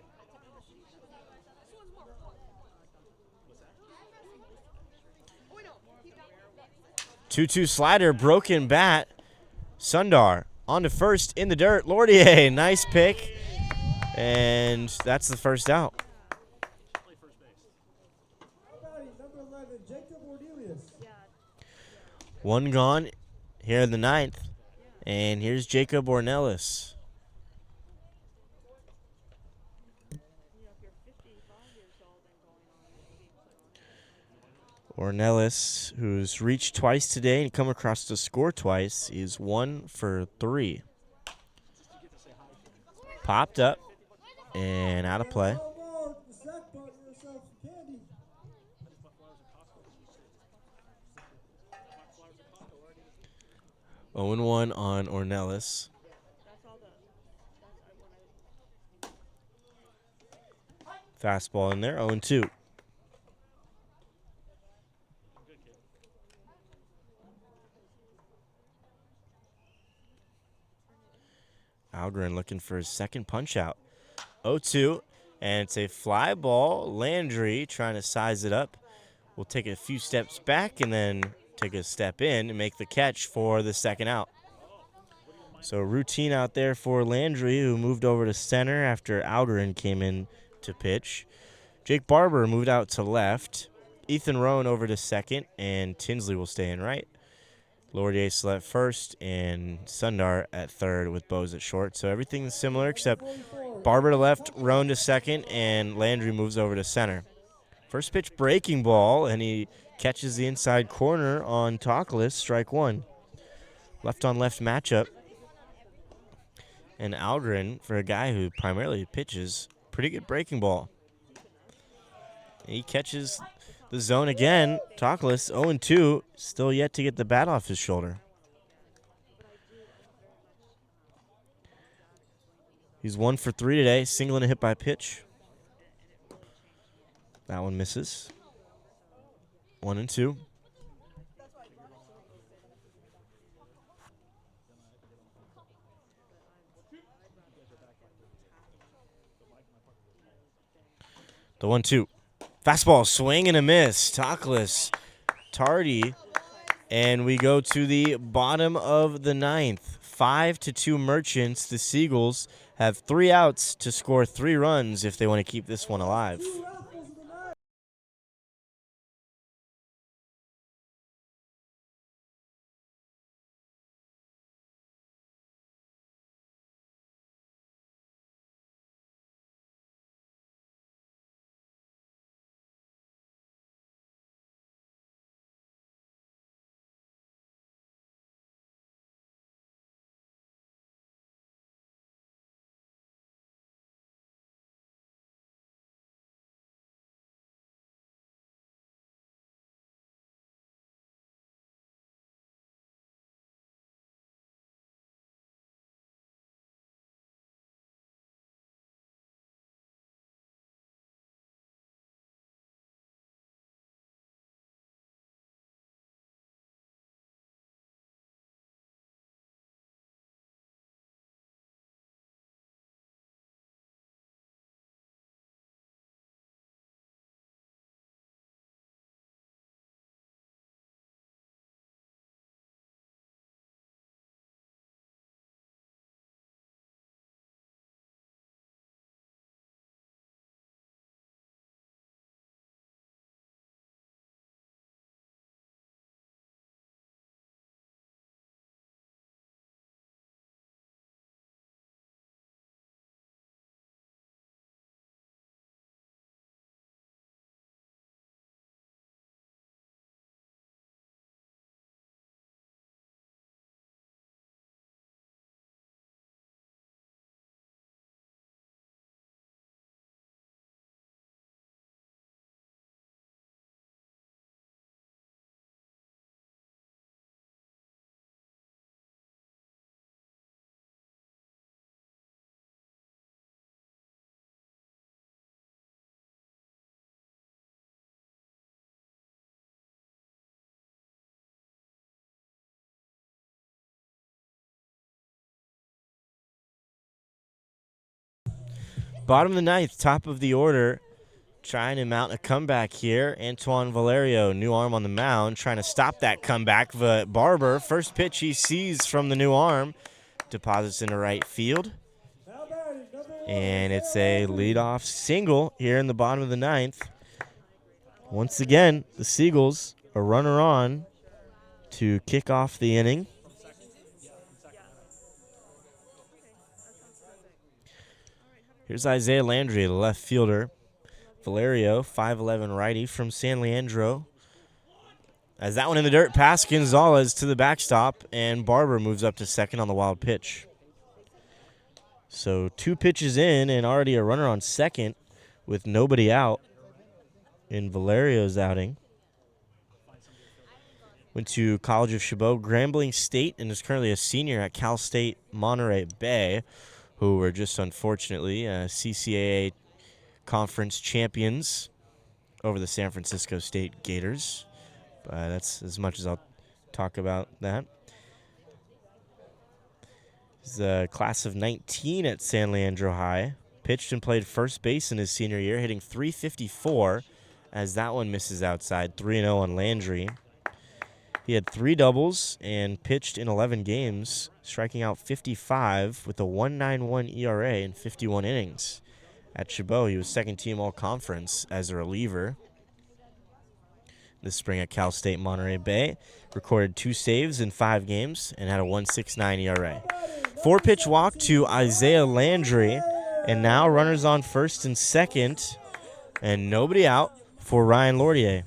2-2 slider, broken bat. Sundar on to first in the dirt. Lordier, nice pick. And that's the first out. Number 11, Jacob Ordelius. One gone here in the 9th. And here's Jacob Ornelas. Ornelas, who's reached twice today and come across to score twice, is 1 for 3. Popped up and out of play. 0-1 on Ornelas. Fastball in there, 0-2. Algren looking for his second punch out. 0-2, and it's a fly ball. Landry trying to size it up. Will take a few steps back and then take a step in and make the catch for the second out. So routine out there for Landry, who moved over to center after Algren came in to pitch. Jake Barber moved out to left. Ethan Rowan over to second, and Tinsley will stay in right. Laurier at first, and Sundar at third with Bose at short. So everything's similar except Barber to left, Roan to second, and Landry moves over to center. First pitch breaking ball, and he catches the inside corner on Talkless, strike one. Left on left matchup. And Algren, for a guy who primarily pitches, pretty good breaking ball. He catches the zone again. Talkless, 0-2, still yet to get the bat off his shoulder. He's 1 for 3 today, single and a hit by pitch. That one misses. 1-2. The 1-2. Fastball, swing and a miss. Talkless, tardy. And we go to the bottom of the 9th. 5-2 Merchants. The Seagulls have 3 outs to score 3 runs if they want to keep this one alive. Bottom of the ninth, top of the order, trying to mount a comeback here. Antoine Valerio, new arm on the mound, trying to stop that comeback. But Barber, first pitch he sees from the new arm, deposits into right field. Now batting, number 1, And it's a leadoff single here in the bottom of the ninth. Once again, the Seagulls, a runner on to kick off the inning. Here's Isaiah Landry, the left fielder. Valerio, 5'11" righty from San Leandro. As that one in the dirt, past Gonzalez to the backstop, and Barber moves up to second on the wild pitch. So 2 pitches in and already a runner on second with nobody out in Valerio's outing. Went to College of Chabot, Grambling State, and is currently a senior at Cal State Monterey Bay, who were just unfortunately CCAA conference champions over the San Francisco State Gators. But that's as much as I'll talk about that. He's a class of 19 at San Leandro High. Pitched and played first base in his senior year, hitting .354 as that one misses outside, 3-0 on Landry. He had 3 doubles and pitched in 11 games, striking out 55 with a 1.91 ERA in 51 innings. At Chabot, he was second team all-conference as a reliever. This spring at Cal State Monterey Bay, recorded 2 saves in 5 games and had a 1.69 ERA. 4-pitch walk to Isaiah Landry, and now runners on first and second, and nobody out for Ryan Lordier.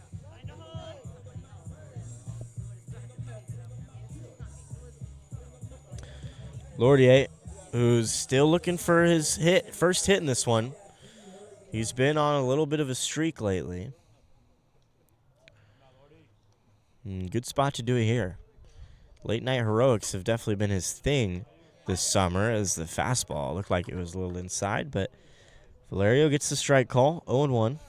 Lordier, who's still looking for his first hit in this one. He's been on a little bit of a streak lately. Good spot to do it here. Late night heroics have definitely been his thing this summer, as the fastball looked like it was a little inside, but Valerio gets the strike call, 0-1.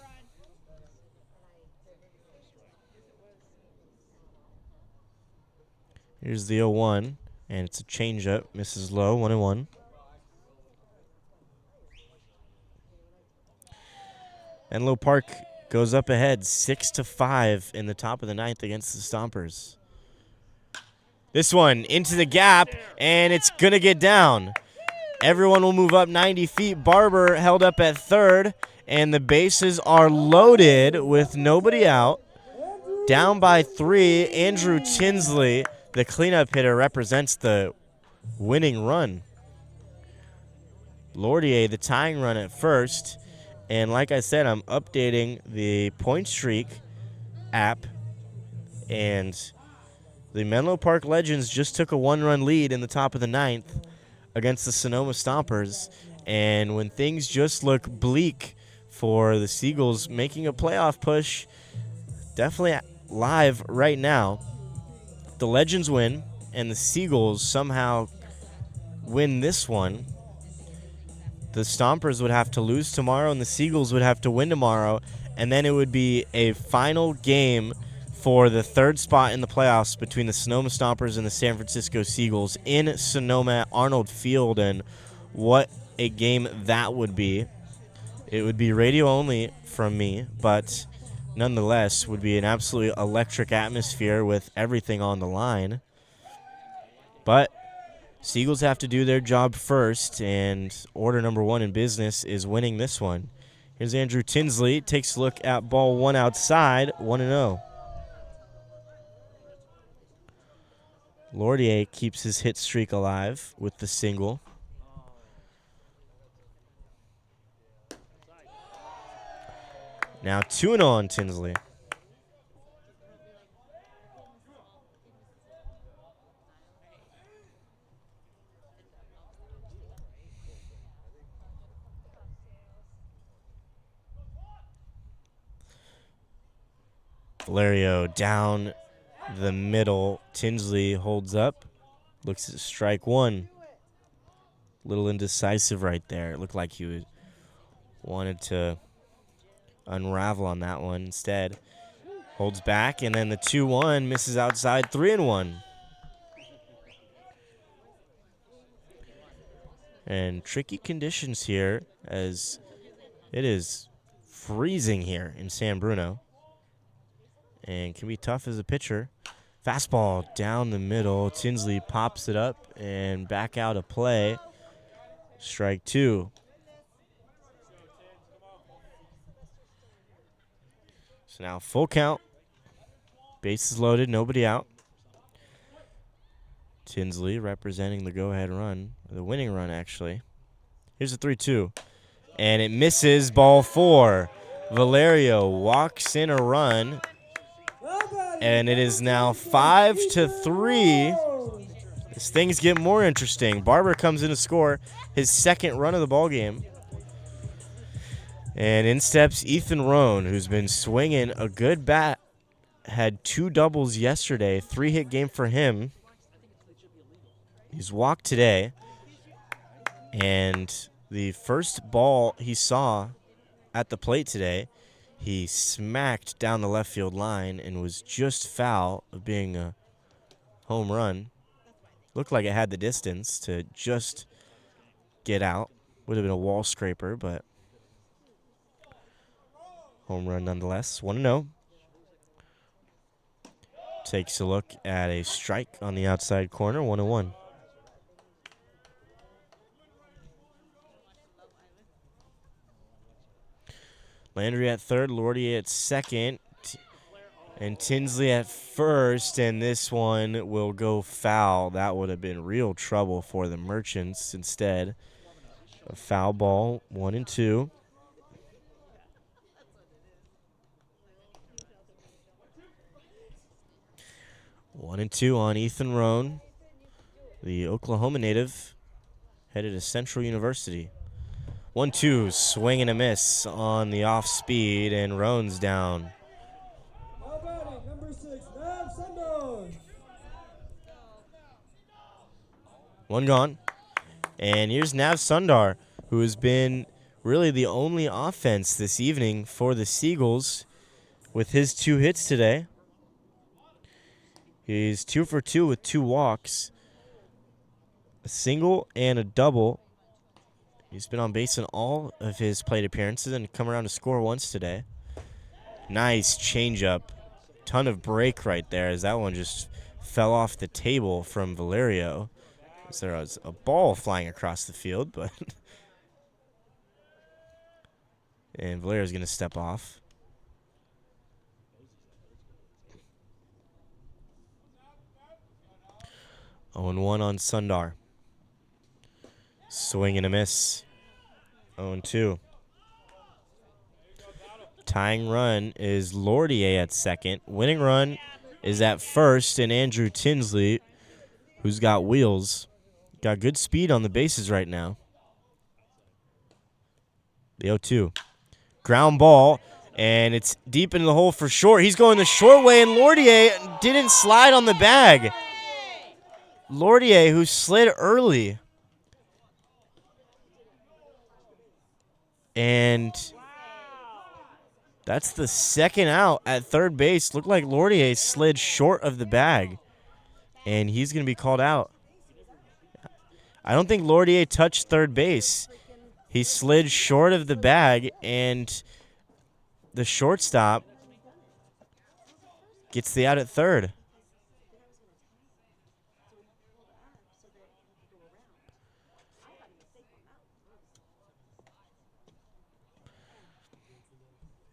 Here's the 0-1. And it's a changeup, misses low, 1-1. Menlo Park goes up ahead, 6-5 in the top of the ninth against the Stompers. This one into the gap, and it's gonna get down. Everyone will move up 90 feet. Barber held up at third, and the bases are loaded with nobody out. Down by 3, Andrew Tinsley, the cleanup hitter, represents the winning run. Lordier, the tying run at first. And like I said, I'm updating the point streak app. And the Menlo Park Legends just took a 1-run lead in the top of the ninth against the Sonoma Stompers. And when things just look bleak for the Seagulls making a playoff push, definitely live right now, the Legends win, and the Seagulls somehow win this one, the Stompers would have to lose tomorrow, and the Seagulls would have to win tomorrow, and then it would be a final game for the third spot in the playoffs between the Sonoma Stompers and the San Francisco Seagulls in Sonoma at Arnold Field, and what a game that would be. It would be radio only from me, but nonetheless would be an absolutely electric atmosphere with everything on the line. But Seagulls have to do their job first, and order number 1 in business is winning this one. Here's Andrew Tinsley, takes a look at ball 1 outside, 1-0. Lordier keeps his hit streak alive with the single. Now 2-0 on Tinsley. Valerio down the middle. Tinsley holds up. Looks at strike 1. Little indecisive right there. It looked like he wanted to unravel on that one. Instead, holds back, and then the 2-1 misses outside, 3-1. And tricky conditions here as it is freezing here in San Bruno. And can be tough as a pitcher. Fastball down the middle. Tinsley pops it up and back out of play. Strike 2. So now full count. Bases loaded, nobody out. Tinsley representing the go-ahead run, the winning run actually. Here's a 3-2. And it misses, ball 4. Valerio walks in a run. And it is now 5-3. As things get more interesting, Barber comes in to score his second run of the ball game. And in steps Ethan Rohn, who's been swinging a good bat. Had 2 doubles yesterday, 3-hit game for him. He's walked today. And the first ball he saw at the plate today, he smacked down the left field line and was just foul of being a home run. Looked like it had the distance to just get out. Would have been a wall scraper, but home run nonetheless. 1-0. Takes a look at a strike on the outside corner, 1-1. Landry at third, Lordy at second, and Tinsley at first, and this one will go foul. That would have been real trouble for the Merchants instead. A foul ball, 1-2. One and two on Ethan Rohn, the Oklahoma native, headed to Central University. 1-2, swing and a miss on the off speed, and Rohn's down. Now batting, number 6, Nav Sundar. One gone. And here's Nav Sundar, who has been really the only offense this evening for the Seagulls with his 2 hits today. He's 2 for 2 with 2 walks, a single and a double. He's been on base in all of his plate appearances and come around to score once today. Nice changeup. Ton of break right there as that one just fell off the table from Valerio. As there was a ball flying across the field, but and Valerio's going to step off. Oh, and 1 on Sundar. Swing and a miss. 0-2. Tying run is Lordier at second. Winning run is at first, and Andrew Tinsley, who's got wheels, got good speed on the bases right now. The 0-2. Ground ball, and it's deep into the hole for short. He's going the short way, and Lordier didn't slide on the bag. Lordier, who slid early. And that's the second out at third base. Looked like Lordier slid short of the bag, and he's going to be called out. I don't think Lordier touched third base. He slid short of the bag, and the shortstop gets the out at third.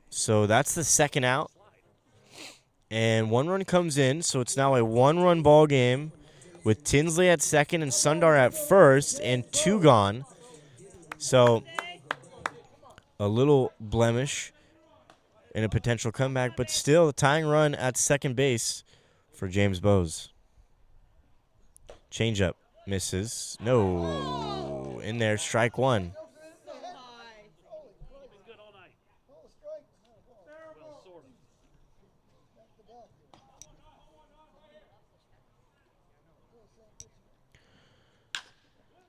So that's the second out. And 1 run comes in, so it's now a 1-run ball game with Tinsley at second and Sundar at first and 2 gone. So a little blemish in a potential comeback, but still a tying run at second base for James Bowes. Changeup misses. No. In there, strike 1.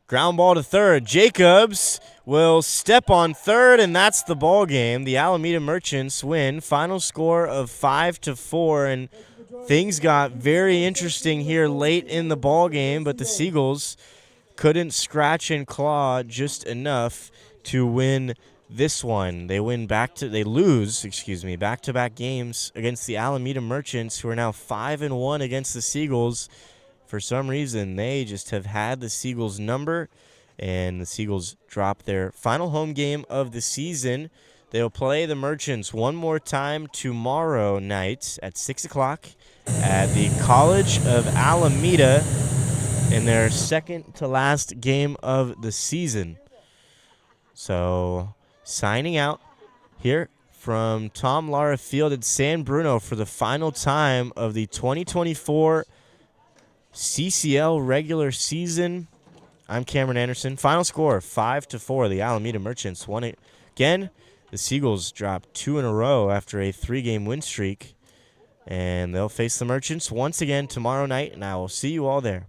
Ground ball to third. Jacobs will step on third, and that's the ball game. The Alameda Merchants win. Final score of 5-4, and things got very interesting here late in the ball game, but the Seagulls couldn't scratch and claw just enough to win this one. They lose, back-to-back games against the Alameda Merchants, who are now 5-1 against the Seagulls. For some reason, they just have had the Seagulls number, and the Seagulls drop their final home game of the season. They'll play the Merchants one more time tomorrow night at 6 o'clock at the College of Alameda in their second-to-last game of the season. So, signing out here from Tom Lara Field at San Bruno for the final time of the 2024 CCL regular season. I'm Cameron Anderson. Final score, 5-4. The Alameda Merchants won it. Again, the Seagulls dropped 2 in a row after a 3-game win streak. And they'll face the Merchants once again tomorrow night, and I will see you all there.